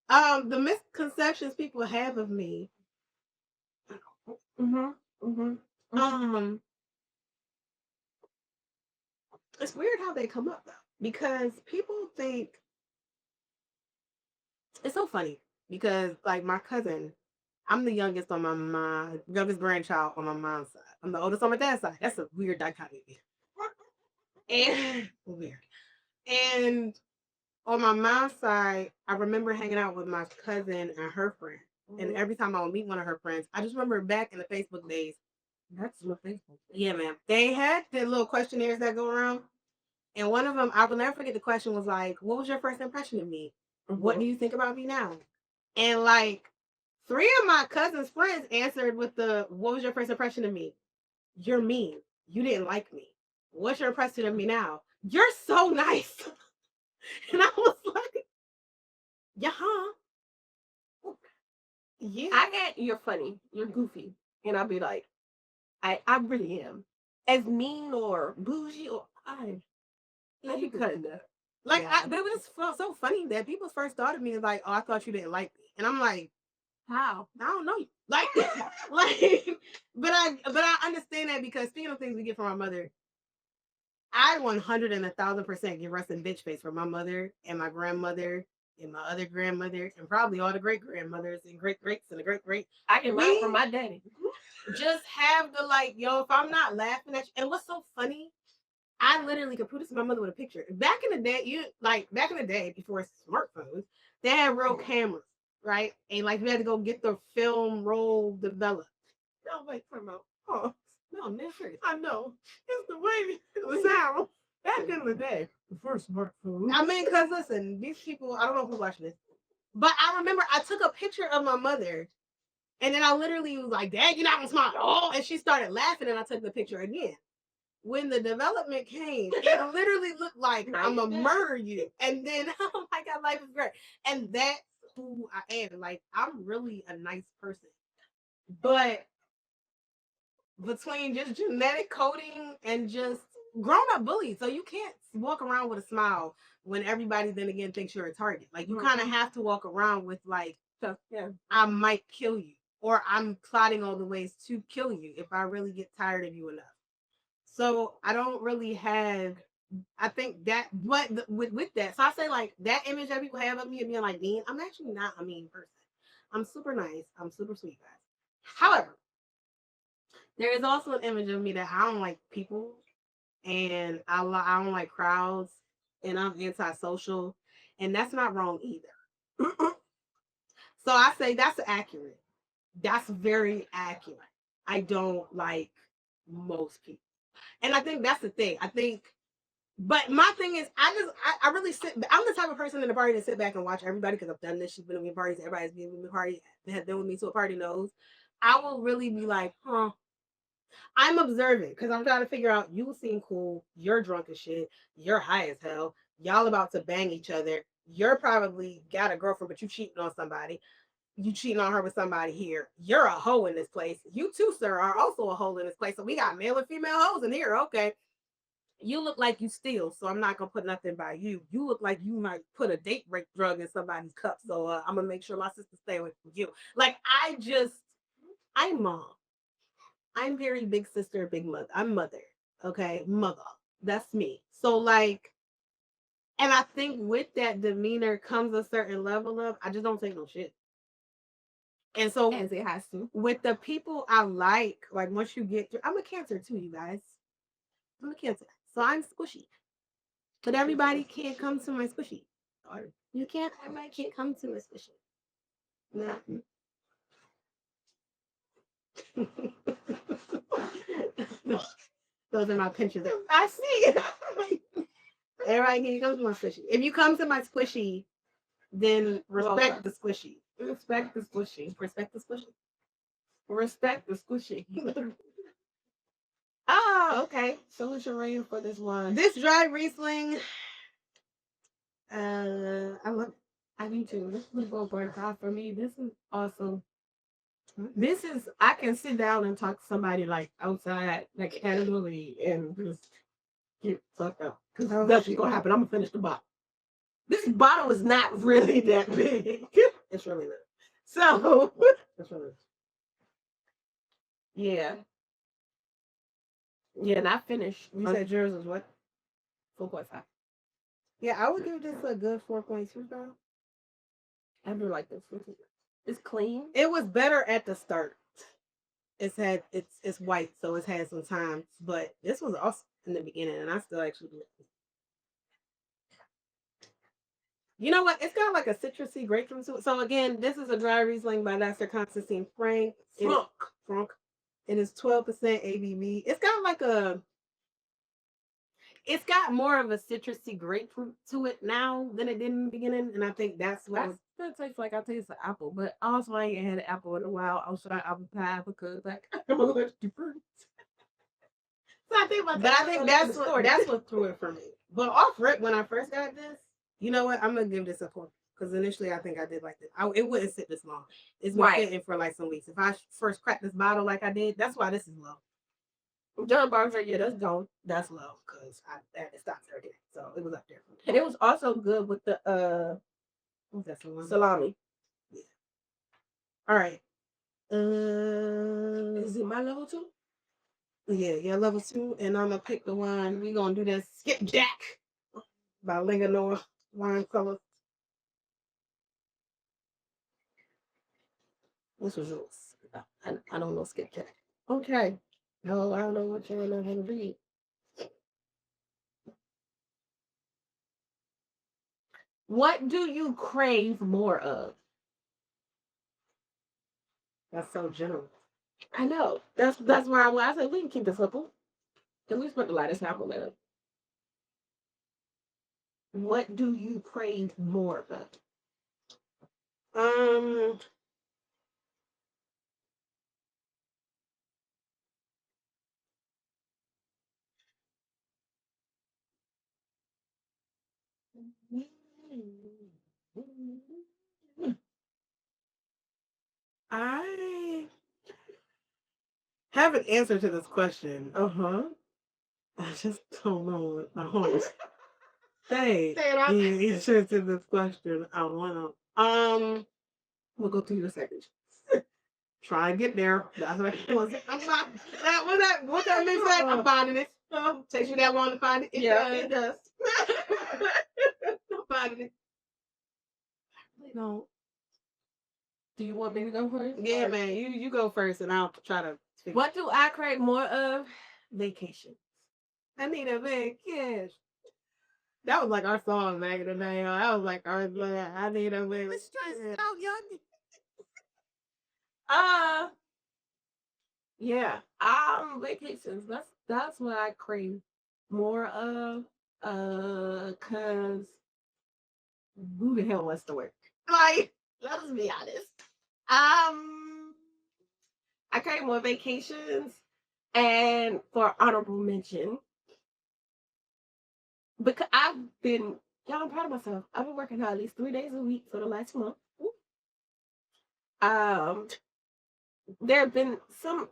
The misconceptions people have of me. Mhm. Mhm. Um, it's weird how they come up though, because people think it's so funny because like my cousin, I'm the youngest on my youngest grandchild on my mom's side. I'm the oldest on my dad's side. That's a weird dichotomy. And weird. And on my mom's side, I remember hanging out with my cousin and her friend. And every time I would meet one of her friends, I just remember back in the Facebook days. That's my Facebook. Yeah, man. They had the little questionnaires that go around. And one of them, I will never forget the question was like, what was your first impression of me? What do you think about me now? And like 3 of my cousin's friends answered with what was your first impression of me? You're mean. You didn't like me. What's your impression of me now? You're so nice. And I was like, yeah, huh? Yeah. I get you're funny, you're goofy, and I'll be like, I really am. As mean or bougie or I be cutting up. Like, Yeah. but it was so funny that people first thought of me as like, oh, I thought you didn't like me. And I'm like, How? I don't know you. Like, but I understand that because speaking of things we get from our mother, I 100 and 1,000% get rest in bitch face from my mother and my grandmother and my other grandmother and probably all the great grandmothers and great greats and the great great. I can learn from my daddy. Just have the like, yo, if I'm not laughing at you. And what's so funny, I literally could put this to my mother with a picture. Back in the day, back in the day before smartphones, they had real cameras, right? And like you had to go get the film roll developed. No, wait, promote. Oh, no, never. I know. It's the way the sound. Back in the day, the first smartphone. I mean, because listen, these people, I don't know who's watching this, but I remember I took a picture of my mother and then I literally was like, Dad, you're not gonna smile. Oh, and she started laughing and I took the picture again. When the development came, it literally looked like I'm gonna murder you. And then, oh my God, life is great. And that's who I am. Like, I'm really a nice person. But between just genetic coding and just grown up bullies. So you can't walk around with a smile when everybody then again thinks you're a target. Like you kind of have to walk around with like, I might kill you or I'm plotting all the ways to kill you if I really get tired of you enough. So I don't really have, I think that, but with that, so I say like that image that people have of me and being like mean, I'm actually not a mean person. I'm super nice. I'm super sweet, guys. However, there is also an image of me that I don't like people and I don't like crowds and I'm antisocial and that's not wrong either. So I say that's accurate. That's very accurate. I don't like most people. And I think that's the thing. But my thing is, I really I'm the type of person in the party to sit back and watch everybody because I've done this. She's been to me parties. Everybody's been to me party. They have been with me to a party knows. I will really be like, huh. I'm observant because I'm trying to figure out you seem cool. You're drunk as shit. You're high as hell. Y'all about to bang each other. You're probably got a girlfriend, but you cheating on somebody. You cheating on her with somebody here. You're a hoe in this place. You too, sir, are also a hoe in this place. So we got male and female hoes in here. Okay. You look like you steal, so I'm not gonna put nothing by you. You look like you might put a date rape drug in somebody's cup, so I'm gonna make sure my sister stay away from you. Like I'm mom. I'm very big sister, big mother. I'm mother. Okay, mother. That's me. So like, and I think with that demeanor comes a certain level of I just don't take no shit. And so as it has to. with the people I like once you get through, I'm a Cancer too, you guys. I'm a Cancer, so I'm squishy. But everybody can't come to my squishy. You can't. Everybody can't come to my squishy. No. Those are my pinches. I see. Everybody can't come to my squishy. If you come to my squishy, then respect the squishy. Respect the squishy. Respect the squishy. Respect the squishy. Okay. So what's your rating for this one? This dry Riesling, I love it. I need to. This is 4.5 for me. This is awesome. This is, I can sit down and talk to somebody outside, casually, and just get fucked up. Because nothing's going to happen. I'm going to finish the bottle. This bottle is not really that big. It's really good. So, It's really good. yeah. Yeah, and I finished. You said yours was what? 4.5. Yeah, I would give this a good 4.2, bro. I do like this. It's clean. It was better at the start. It's white, so it's had some time. But this was awesome in the beginning, and I still actually do it. You know what? It's got a citrusy grapefruit to it. So again, this is a dry Riesling by Dr. Konstantin Frank. Frank. It is 12% ABV. It's got more of a citrusy grapefruit to it now than it did in the beginning, and I think that's what it tastes like. I taste the apple, but also I ain't had an apple in a while. I'll try apple pie because I'm allergic to fruit. So I think, that's what threw it for me. But off rip, when I first got this, you know what? I'm gonna give this a 4 because initially I think I did like this. It wouldn't sit this long. It's been sitting for some weeks. If I first cracked this bottle like I did, that's why this is low. John Barnes, yeah, that's gone. That's low because it stopped there again, so it was up there. And it was also good with the what's that salami? Yeah. All right. Is it my level 2? Yeah, level 2, and I'm gonna pick the one. We gonna do this Skipjack by Linganore wine color. This was yours. I don't know Skipjack. Okay. No, I don't know what you're not gonna read. What do you crave more of? That's so general. I know. That's why I said we can keep this simple. Can we spend the lightest half a minute? What do you crave more of? I have an answer to this question. I just don't know what I want. Say the answer to this question. I want to. We'll go through your second. Try and get there. That's what it was. I'm not. What that means? I'm finding it. Takes you that long to find it. It does. I'm finding it. I really don't. Do you want me to go first? Yeah, man. You go first, and I'll try to. What do I crave more of? Vacations. I need a vacation. That was like our song back in the day. I was like, I need a vacation. Let's try it out, young. Yeah. Vacations. That's what I crave more of. Cause who the hell wants to work? Let's be honest. I crave more vacations, and for honorable mention, because I'm proud of myself. I've been working hard at least 3 days a week for the last month. There have been some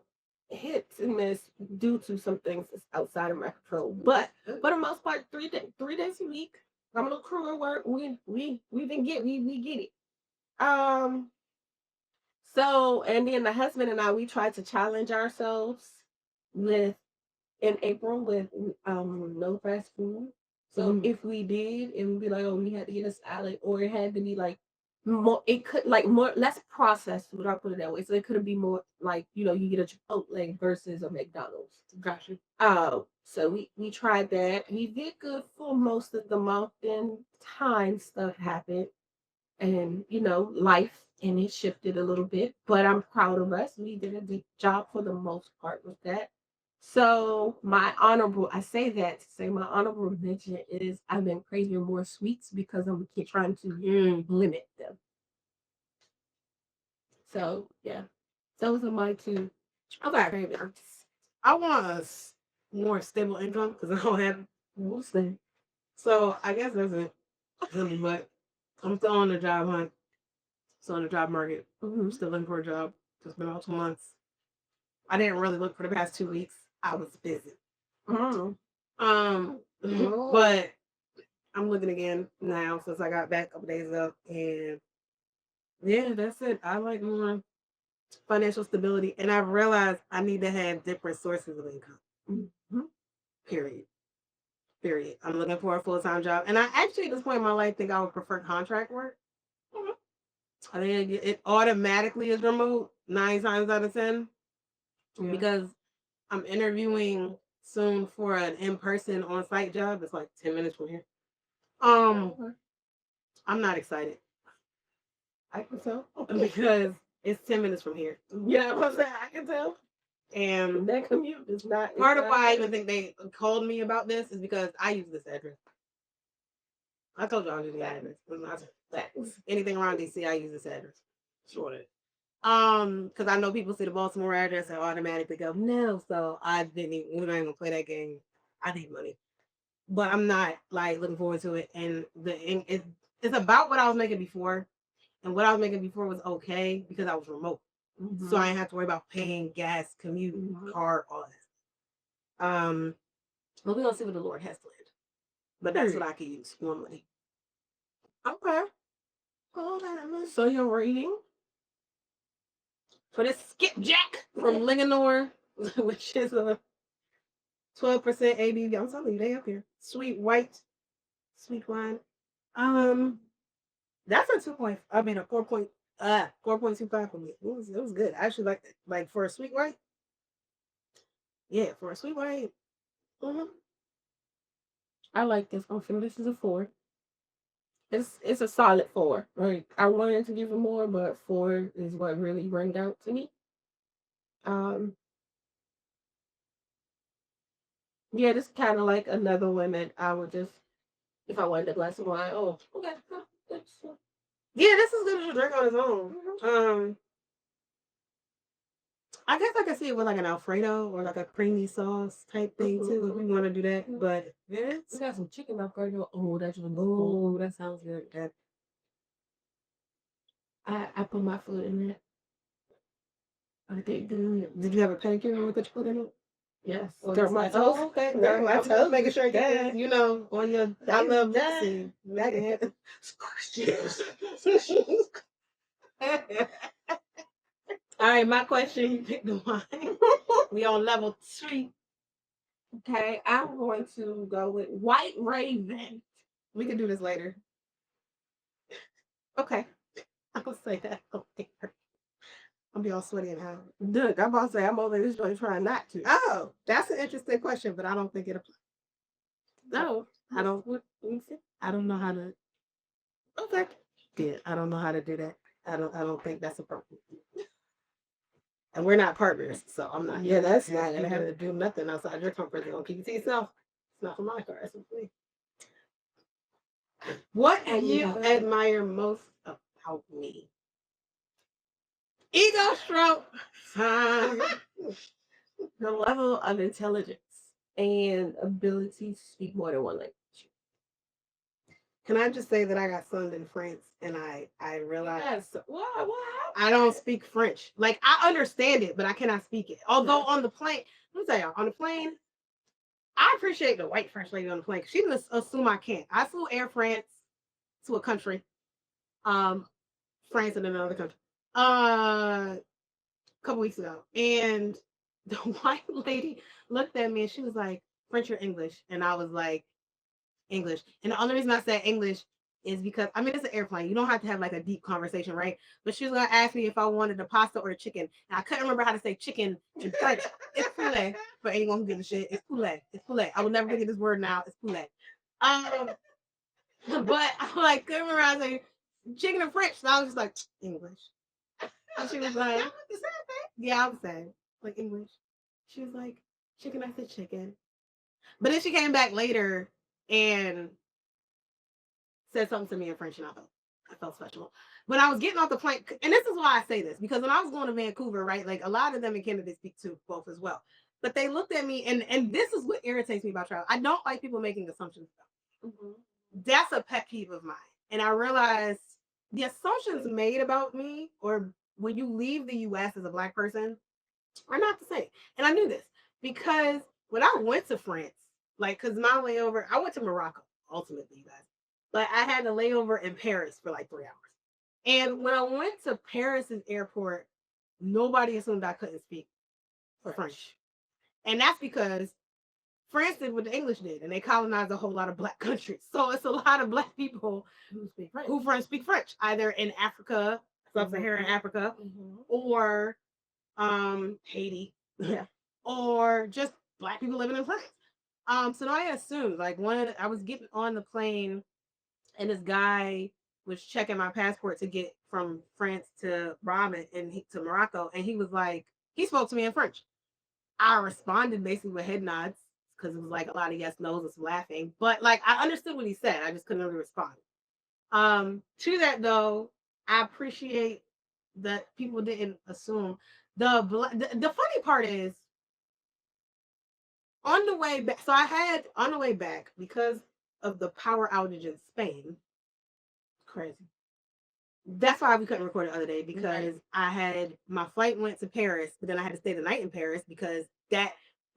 hits and miss due to some things that's outside of my control, but for the most part, 3 days a week. I'm a little crew at work. We get it. So, and then the husband and I, we tried to challenge ourselves in April with no fast food. So if we did, it would be like, oh, we had to get a salad, or it had to be more it could like more less processed, would I put it that way. So it could be more like, you get a Chipotle versus a McDonald's. Gotcha. So we tried that. We did good for most of the month, then time stuff happened and life and it shifted a little bit, but I'm proud of us. We did a good job for the most part with that. So I say that to say my honorable mention is I've been craving more sweets because I'm trying to limit them. So yeah, those are my two Okay. cravings. I want more stable income because I don't have. What's that? So I guess that's it. But I'm still on the job hunt. Still on the job market. Mm-hmm. Still looking for a job. It's been about 2 months. I didn't really look for the past 2 weeks. I was busy. Mm-hmm. But I'm looking again now since I got back a couple days ago. And yeah, that's it. I like more financial stability. And I've realized I need to have different sources of income. Mm-hmm. Period. Period. I'm looking for a full-time job. And I actually, at this point in my life, think I would prefer contract work. Mhm. I think it automatically is remote 9 times out of 10 Yeah. because I'm interviewing soon for an in-person on-site job. It's like 10 minutes from here. Okay. I'm not excited I can tell. because it's 10 minutes from here. Yeah, I'm saying I can tell. And That commute is not part of it's why I not even think they called me about this is because I use this address. I told you I use the address. Anything around DC, I use this address. Sure. Because I know people see the Baltimore address and automatically go no. So I didn't even. We're not even gonna play that game. I need money, but I'm not like looking forward to it. And it's about what I was making before, and what I was making before was okay because I was remote, so I didn't have to worry about paying gas, commute, car, all that. But we're gonna see what the Lord has planned. But that's what I could use more money. okay. So you're rating? For this Skipjack from Linganore, which is a 12% ABV. I'm telling you, they up here. Sweet white, sweet wine. That's a 4.25 for me. It was good. I actually like for a sweet white. Yeah, for a sweet white. Mm-hmm. I like this one. This is a 4. It's a solid 4. Right. I wanted to give it more, but 4 is what really rang out to me. Um, yeah, this is kind of like another one that I would just, if I wanted a glass of wine, okay. Yeah, this is good to drink on its own. I guess I could see it with like an Alfredo or like a creamy sauce type thing too, if we want to do that. But yeah, We got some chicken Alfredo. That's really oh, that sounds good. I put my foot in there. I did good. Did you have a pedicure with what you put in it? Yes. Or They're just my like, toes. oh, okay. They're my toes. Making sure That- on your I love that. All right, my question. You pick the wine. We on level 3. Okay, I'm going to go with White Raven. We can do this later. Okay. I'll say that later. I'll be all sweaty and hot. Look, I'm about to say I'm over this joint trying not to. Oh, that's an interesting question, but I don't think it applies. No, I don't. I don't know how to. Okay. Yeah, I don't know how to do that. I don't think that's appropriate. And we're not partners, so I'm not. Yeah, that's not not gonna have to good. do nothing outside your comfort zone. Keep it to yourself. It's not for my car. It's for me. What do you admire most about me? Ego stroke. The level of intelligence and ability to speak more than one language. Can I just say that I got sunned in France and I realized Yes. What? I don't speak French. Like I understand it, but I cannot speak it. Although on the plane, let me tell y'all, on the plane, I appreciate the white French lady on the plane. She didn't assume I can't. I flew Air France to a country, France and another country, a couple weeks ago, and the white lady looked at me and she was like, "French or English?" And I was like, "English." And the only reason I said English is because I mean it's an airplane. You don't have to have like a deep conversation, right? But she was gonna ask me if I wanted the pasta or the chicken. And I couldn't remember how to say chicken in French. It's poulet for anyone who gives a shit. It's poulet. It's poulet. I will never forget this word now. It's poulet. But I like couldn't remember how to say chicken in French. So I was just like English. And she was like, yeah, I was saying like English. She was like, chicken. I said chicken. But then she came back later and said something to me in French, and I felt special. When I was getting off the plane, and this is why I say this, because when I was going to Vancouver, right, like a lot of them in Canada speak to both as well. But they looked at me, and this is what irritates me about travel. I don't like people making assumptions. Mm-hmm. That's a pet peeve of mine. And I realized the assumptions made about me, or when you leave the US as a Black person, are not the same. And I knew this because when I went to France, like, because my layover, I went to Morocco, ultimately, you guys. But I had a layover in Paris for like 3 hours. And when I went to Paris's airport, nobody assumed I couldn't speak French. And that's because France did what the English did, and they colonized a whole lot of Black countries. So it's a lot of Black people who speak French, either in Africa, sub-Saharan Africa, or Haiti, yeah, or just Black people living in France. So I assumed, like, I was getting on the plane, and this guy was checking my passport to get from France to Rabat and to Morocco, and he was like, he spoke to me in French. I responded basically with head nods because it was like a lot of yes nos and some laughing, but like I understood what he said. I just couldn't really respond. To that though, I appreciate that people didn't assume. The funny part is on the way back. So I had on the way back because of the power outage in Spain. Crazy. That's why we couldn't record the other day because I had my flight went to Paris, but then I had to stay the night in Paris because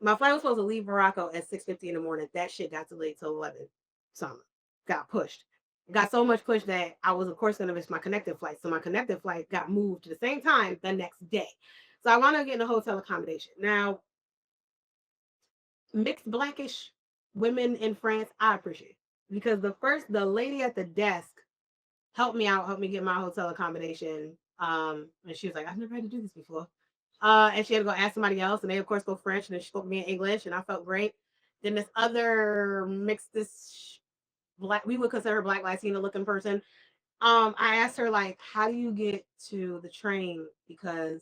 my flight was supposed to leave Morocco at 6:50 in the morning. That shit got delayed till 11 something. Got pushed. It got so much pushed that I was of course gonna miss my connected flight. So my connected flight got moved to the same time the next day. So I wound up getting a hotel accommodation. Now, mixed Blackish women in France, I appreciate because the lady at the desk helped me out, helped me get my hotel accommodation. And she was like, I've never had to do this before. And she had to go ask somebody else, and they of course spoke French, and then she spoke to me in English, and I felt great. Then this other this Black, we would consider her Black Latina looking person. I asked her like, how do you get to the train? Because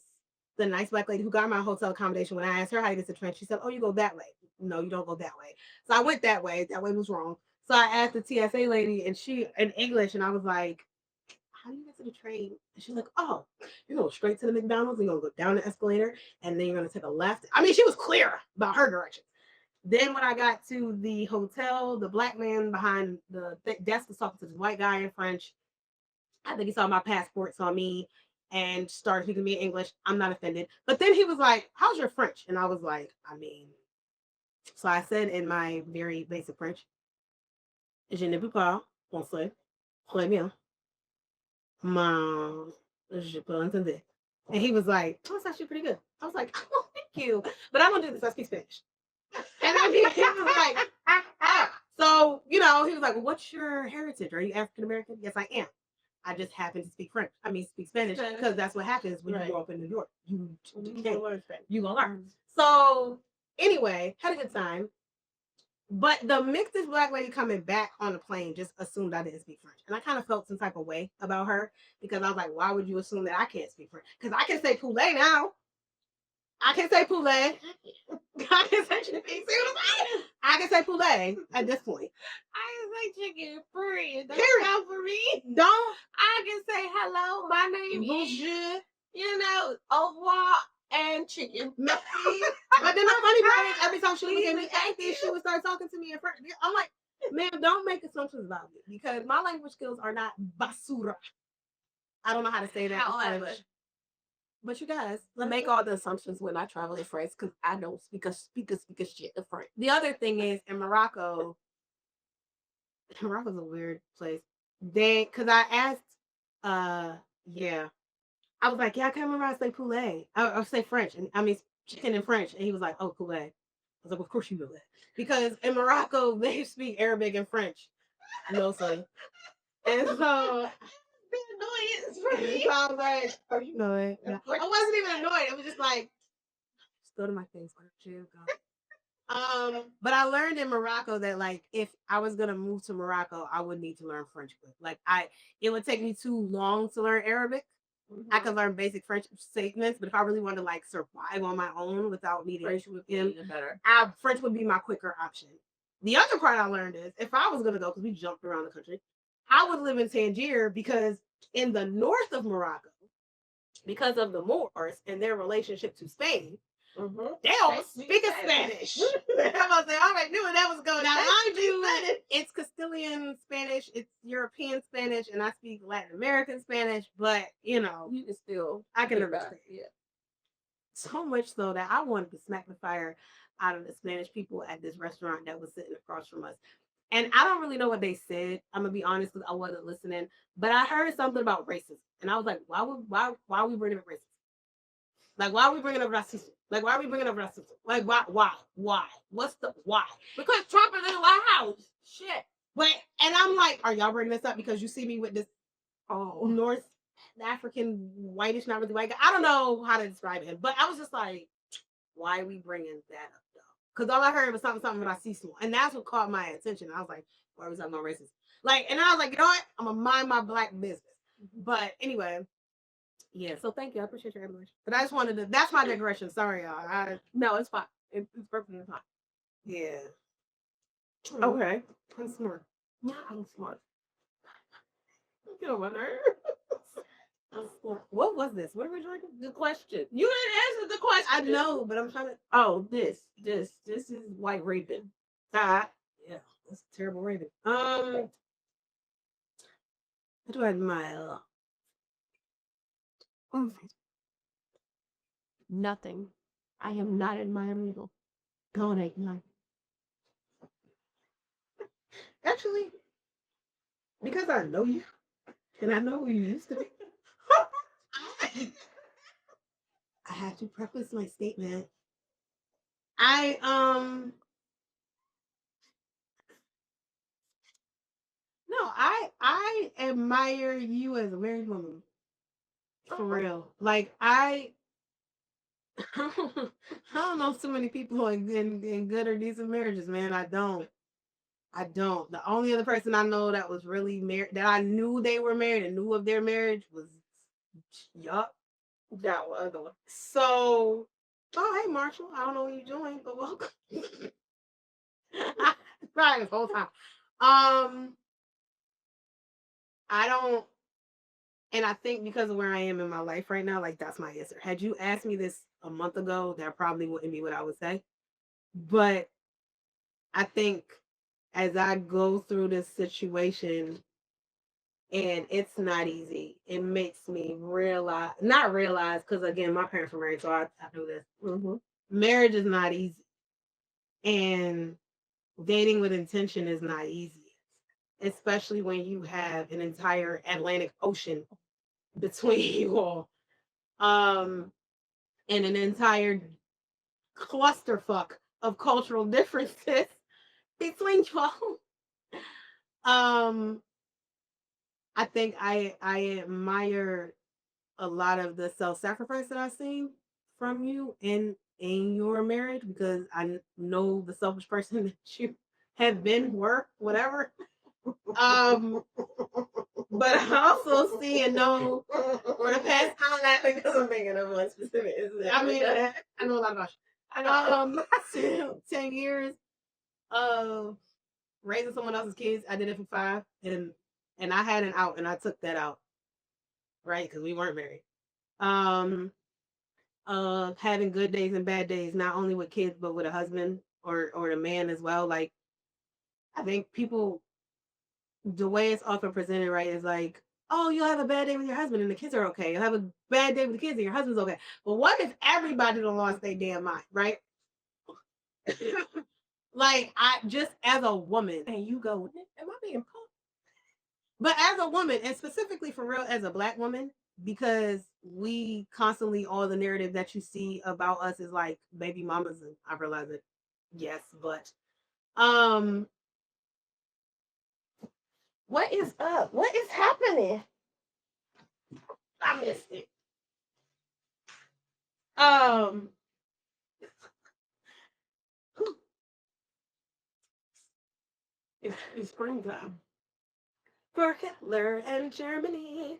the nice Black lady who got my hotel accommodation, when I asked her how to get to the train, she said, oh, you go that way. No, you don't go that way. So I went that way. That way was wrong. So I asked the TSA lady, and she in English, and I was like, how do you get to the train? And she's like, oh, you're going straight to the McDonald's, and you're going to go down the escalator, and then you're going to take a left. I mean, she was clear about her directions. Then when I got to the hotel, the Black man behind the desk was talking to this white guy in French. I think he saw my passport, saw me, and started speaking to me in English. I'm not offended. But then he was like, how's your French? And I was like, I mean, so I said in my very basic French, je ne peux pas penser très bien. Je peux entender. And he was like, oh, that's actually pretty good. I was like, oh, thank you. But I don't do this. I speak Spanish. And then he was like, so, he was like, well, what's your heritage? Are you African American? Yes, I am. I just happen to speak speak Spanish because that's what happens when you grow up in New York. You learn Spanish. You gonna learn. So anyway, had a good time. But the mixed Black lady coming back on the plane just assumed I didn't speak French. And I kind of felt some type of way about her because I was like, why would you assume that I can't speak French? Because I can say poulet now. I can say poulet. I can say I can say poulet at this point. I can say chicken free. Don't Period. count for me. Don't. I can say hello. My name is, au revoir and chicken. But then the funny part is every time she looked at me, she would start talking to me in French. I'm like, man, don't make assumptions about me because my language skills are not basura. I don't know how to say that. However, but you guys, make all the assumptions when I travel in France because I don't speak a shit of French. The other thing is in Morocco's a weird place. Because I asked, I was like, yeah, I can't remember how to say poulet. I say French, and I mean chicken in French, and he was like, oh, poulet. I was like, of course you know that because in Morocco they speak Arabic and French. No, son. And so Annoyance for me. so I was like, oh, you know it. I wasn't even annoyed. It was just like, just go to my face. Chill, go. But I learned in Morocco that like if I was gonna move to Morocco, I would need to learn French quick. Like it would take me too long to learn Arabic. I could learn basic French statements, but if I really wanted to like survive on my own without needing French would be better. French would be my quicker option. The other part I learned is if I was gonna go, because we jumped around the country, I would live in Tangier because in the north of Morocco, because of the Moors and their relationship to Spain, they don't speak Spanish. I was like, all right, knew that was going on. Mind you, it's Castilian Spanish, it's European Spanish, and I speak Latin American Spanish, but you can still, I can understand. Yeah. So much so that I wanted to smack the fire out of the Spanish people at this restaurant that was sitting across from us. And I don't really know what they said. I'm gonna be honest, because I wasn't listening. But I heard something about racism, and I was like, why are we bringing up racism? Like, why are we bringing up racism? Like, why are we bringing up racism? Like, why? What's the why? Because Trump is in the White House. Shit. But and I'm like, are y'all bringing this up because you see me with this North African whitish, not really white guy? I don't know how to describe it, but I was just like, why are we bringing that up though? Because all I heard was something about racism, and that's what caught my attention. I was like, why are we talking about racism? Like, and I was like, you know what? I'm gonna mind my black business. But anyway, yeah. So thank you. I appreciate your admiration. But I just wanted to. That's my digression. Sorry, y'all. No, it's fine. It's perfectly fine. Yeah. Okay. I'm smart. Yeah, I'm smart. Get on my nerves. What was this? What are we drinking? Good question. You didn't answer the question. I know, but I'm trying to. Oh, this is White Raven. Yeah, that's a terrible raven. What do I admire? Nothing. I am not admiring you. Go on, ignite. Actually, because I know you, and I know who you used to be, I have to preface my statement. I admire you as a married woman. For real. Like I don't know so many people who are in good or decent marriages, man. I don't. The only other person I know that was really married, that I knew they were married and knew of their marriage was that other one. So, oh hey Marshall, I don't know what you're doing, but welcome. Crying this whole time. I don't, and I think because of where I am in my life right now, like that's my answer. Had you asked me this a month ago, that probably wouldn't be what I would say. But I think as I go through this situation, and it's not easy, it makes me not realize, because again, my parents were married, so I know this. Marriage is not easy. And dating with intention is not easy, especially when you have an entire Atlantic Ocean between you all, and an entire clusterfuck of cultural differences between you all. I think I admire a lot of the self-sacrifice that I've seen from you in your marriage, because I know the selfish person that you have been, were, whatever. But I also see and know for the past time, laughing because I'm thinking of one specific. I mean, I know a lot about you. I know 10 years of raising someone else's kids. I did it for 5, and I had an out, and I took that out, right? Because we weren't married. Having good days and bad days, not only with kids but with a husband or a man as well. Like, I think people, the way it's often presented, right, is like, oh, you'll have a bad day with your husband and the kids are okay. You'll have a bad day with the kids and your husband's okay. But what if everybody done lost their damn mind, right? Like, I just as a woman, and you go, am I being pumped? But as a woman, and specifically for real, as a Black woman, because we constantly, all the narrative that you see about us is like baby mamas, and I realize it. Yes, but What is up? What is happening? I missed it. It's springtime. For Hitler and Germany.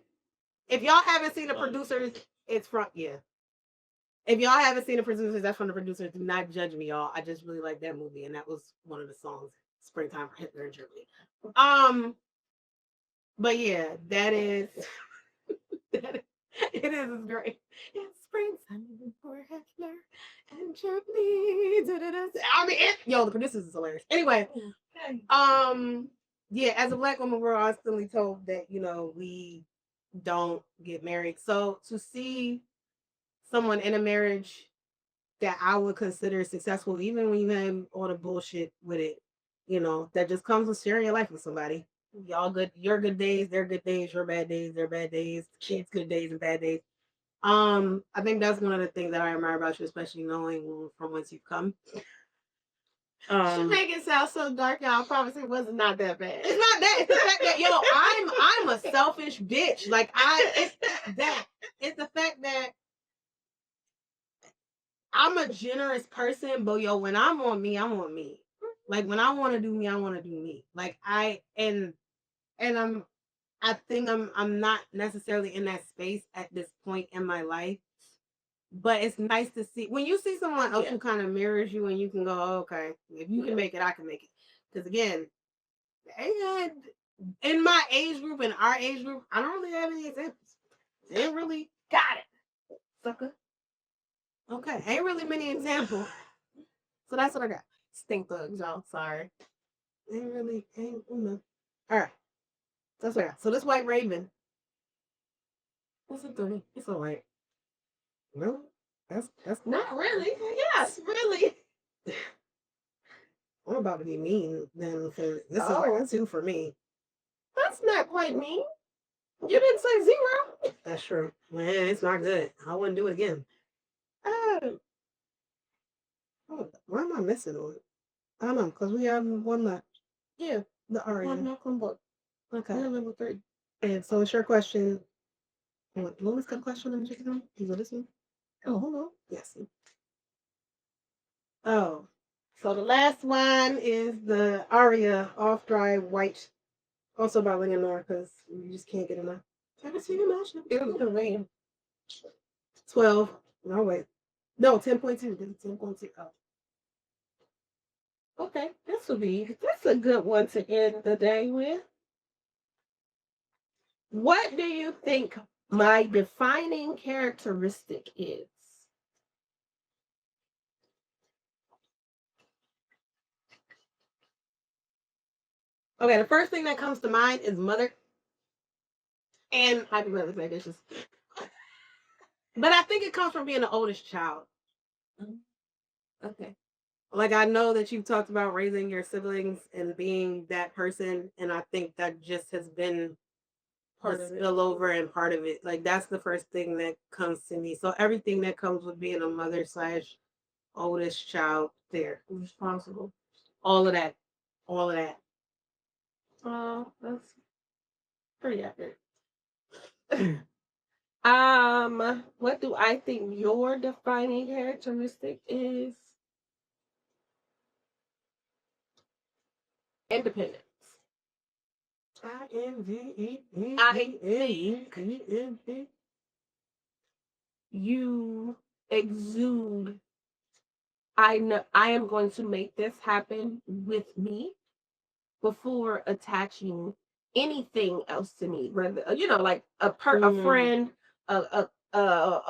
If y'all haven't seen the producers, it's from If y'all haven't seen the producers, that's from the producers. Do not judge me, y'all. I just really like that movie, and that was one of the songs. Springtime for Hitler and Germany. But yeah, that is it is great. It's springtime for Hitler and Germany. I mean, the producers is hilarious. Anyway, yeah, as a Black woman, we're constantly told that we don't get married. So to see someone in a marriage that I would consider successful, even when you have all the bullshit with it, that just comes with sharing your life with somebody. Y'all good, your good days, their good days, your bad days, their bad days, kids' good days and bad days. I think that's one of the things that I admire about you, especially knowing from whence you've come. She make it sound so dark, y'all. I promise it was not that bad. It's not that. It's the fact that I'm a selfish bitch. Like it's the fact that I'm a generous person, but when I'm on me, I'm on me. Like when I want to do me, I want to do me. Like I think I'm not necessarily in that space at this point in my life. But it's nice to see when you see someone else who kind of mirrors you and you can go, oh, okay, if you can make it, I can make it. Because again, in my age group, in our age group, I don't really have any examples. Ain't really got it, sucker. Okay, ain't really many examples. So that's what I got. Stink thugs, y'all. Sorry. Ain't. All right. That's what I got. So this White Raven. What's it doing? It's all right. Really? That's not really. Yes, really. I'm about to be mean then because this is like a 2 for me. That's not quite mean. You didn't say 0. That's true. Man, it's not good. I wouldn't do it again. Why am I missing on it? I don't know, because we have one left. Yeah. The Aria. One knock on book. Okay. Level 3. And so it's your question. What was the question I'm checking on? Is it this one? Oh, hold on. Yes. Oh. So the last one is the Aria off-dry white, also by Linganore, because you just can't get enough. Haven't seen it much. It was the rain. 12. No, wait. No, 10.2. 10.2. Oh. Okay, that's a good one to end the day with. What do you think my defining characteristic is? Okay, the first thing that comes to mind is mother. And happy Mother's Day dishes. But I think it comes from being the oldest child. Okay. Like I know that you've talked about raising your siblings and being that person, and I think that just has been part of spillover and part of it. Like that's the first thing that comes to me. So everything that comes with being a mother / oldest child, there, responsible, all of that. That's pretty accurate. What do I think your defining characteristic is? Independence. INVEPEND. You exude, I know I am going to make this happen with me before attaching anything else to me, whether like a friend, a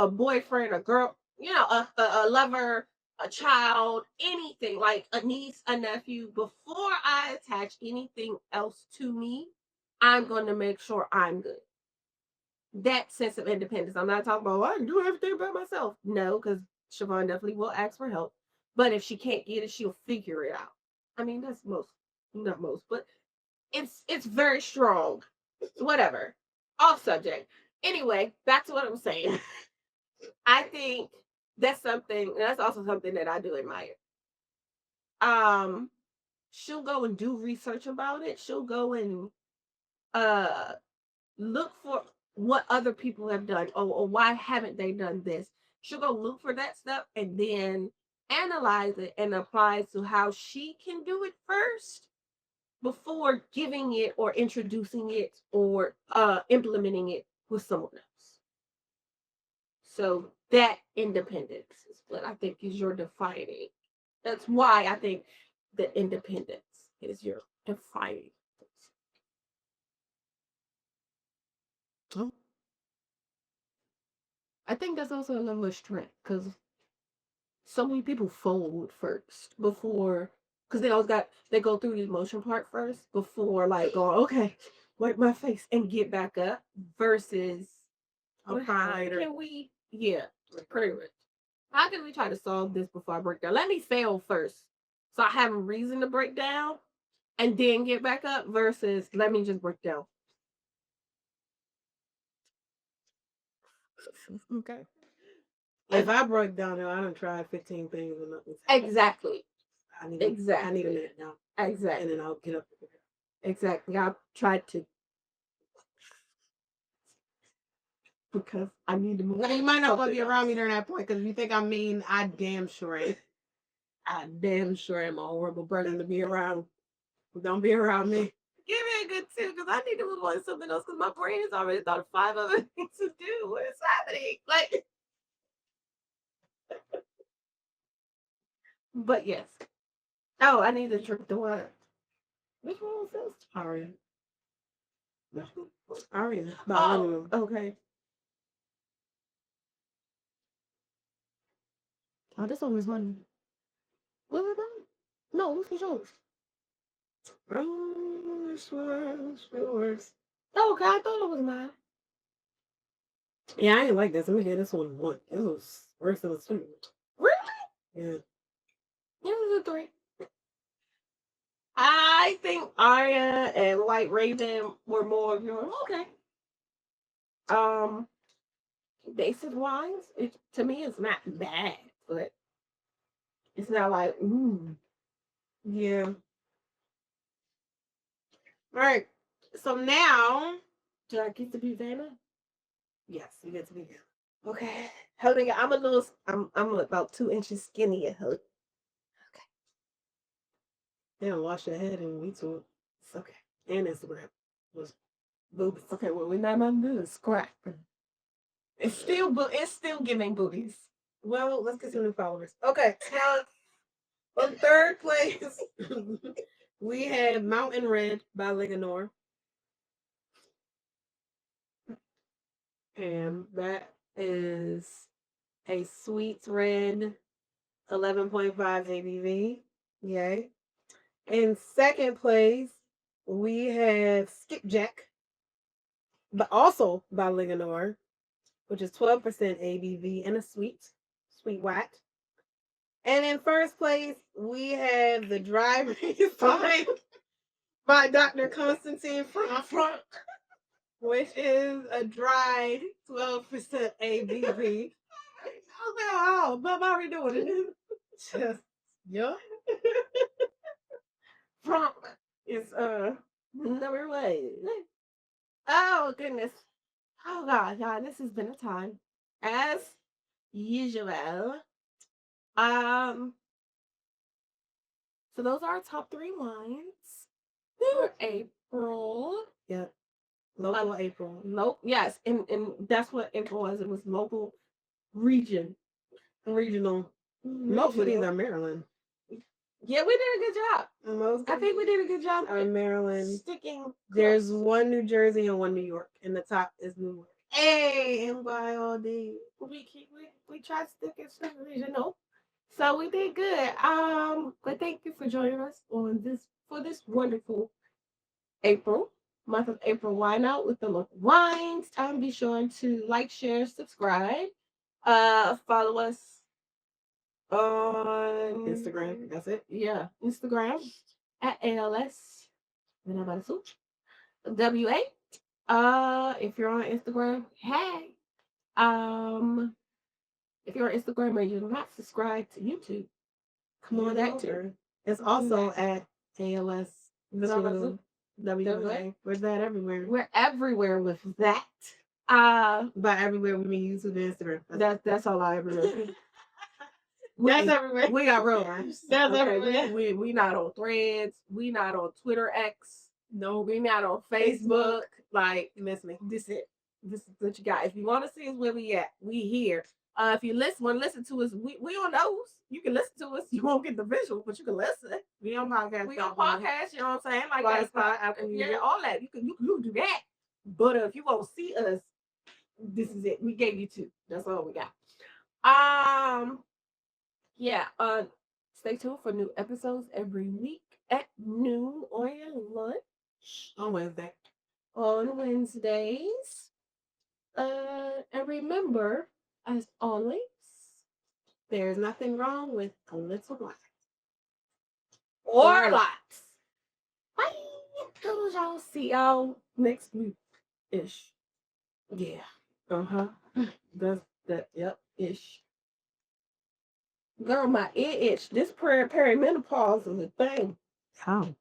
boyfriend, a girl, a lover, a child, anything like a niece, a nephew. Before I attach anything else to me, I'm going to make sure I'm good. That sense of independence. I'm not talking about I can do everything by myself. No, because Siobhan definitely will ask for help. But if she can't get it, she'll figure it out. I mean, that's not most, but it's very strong. Whatever. Off subject. Anyway, back to what I'm saying. I think that's also something that I do admire. She'll go and do research about it. She'll go and uh look for what other people have done, or why haven't they done this. She'll go look for that stuff and then analyze it and apply to how she can do it first before giving it or introducing it or implementing it with someone else. So that independence is what I think is your defining. That's why I think the independence is your defining. Oh. I think that's also a level of strength because so many people fold first before, because they go through the emotion part first before like going, okay, wipe my face and get back up versus how can we, yeah, pretty much. How can we try to solve this before I break down? Let me fail first. So I have a reason to break down and then get back up versus let me just break down. Okay. If I broke down, though, I done tried 15 things and nothing. Exactly. I need a minute now. Exactly. And then I'll get up. Exactly. I tried to because I need to move. Well, you might not want to be around me during that point because if you think I'm mean, I damn sure ain't. I damn sure am a horrible person to be around. Don't be around me. Give me a good tip because I need to move on to something else because my brain has already thought of 5 other things to do. What is happening? Like, but yes. Oh, I need to drink the water. Which one was this? Aria. Aria. Oh, okay. Oh, this one was one. What was that? No, this was yours. Oh, this was yours. Oh, okay. I thought it was mine. Yeah, I ain't like this. Let me hear this one. It was worse than the two. Really? Yeah. It was a 3. I think Aria and White Raven were more of your okay. Basic wise, it to me it's not bad, but it's not like Yeah. All right. So now, do I get to be Vanna? yes, you get to be here. Okay. Holding I'm a little I'm about 2 inches skinnier. Okay. Then wash your head and we to it. It's okay. And Instagram. Was boobies. Okay, well we're not about to do is scrap. It's still giving boobies. Well, let's get some new followers. Okay. Now, on third place, we had Mountain Red by Linganore. And that is a Sweet Red 11.5 ABV. Yay. In second place, we have Skipjack, but also by Linganore, which is 12% ABV and a sweet white. And in first place, we have the Dry Riesling by Dr. Konstantin Frank, which is a dried 12% ABV. Oh, but how are we doing it? Just, yeah. Frank is number 1. Oh goodness. Oh God, this has been a time. As usual. So those are our top 3 wines for April. Yeah. Local April. Nope. Yes, and that's what April was. It was local regional. Most of these are Maryland. Yeah, we did a good job. I think we did a good job. Maryland. Sticking. There's one New Jersey and one New York, and the top is New York. Hey, NYOD. We tried to stick it to regional. So we did good. But thank you for joining us on this wonderful month of April wine out with the local wines. Be sure to like, share, subscribe. Follow us on Instagram. That's it. Yeah, Instagram at ALS. WA. If you're on Instagram, hey. If you're on Instagram and you're not subscribed to YouTube, come on that too. It's also at ALS. WWA. Where's that everywhere? We're everywhere with that. By everywhere we mean YouTube and Instagram. That's all I ever know. That's everywhere. We got real lives. That's Okay, everywhere. we not on Threads. We not on Twitter X. No, we not on Facebook. Like, listen, this is what you got. If you want to see us where we at, we here. If you want to listen to us, we on those. You can listen to us. You won't get the visual, but you can listen. We on podcast. We on podcast. You know what I'm saying? Like Spotify, that. Apple Yeah, Music. all that. You can do that. But if you want to see us, this is it. We gave you 2. That's all we got. Yeah. Stay tuned for new episodes every week at noon on your lunch. On Wednesday. On Wednesdays. And remember, as always, there's nothing wrong with a little wine. Or lots. Bye. Y'all. See y'all next week ish. Yeah. That's that. Yep. Ish. Girl, my ear itch. This perimenopause is a thing. How?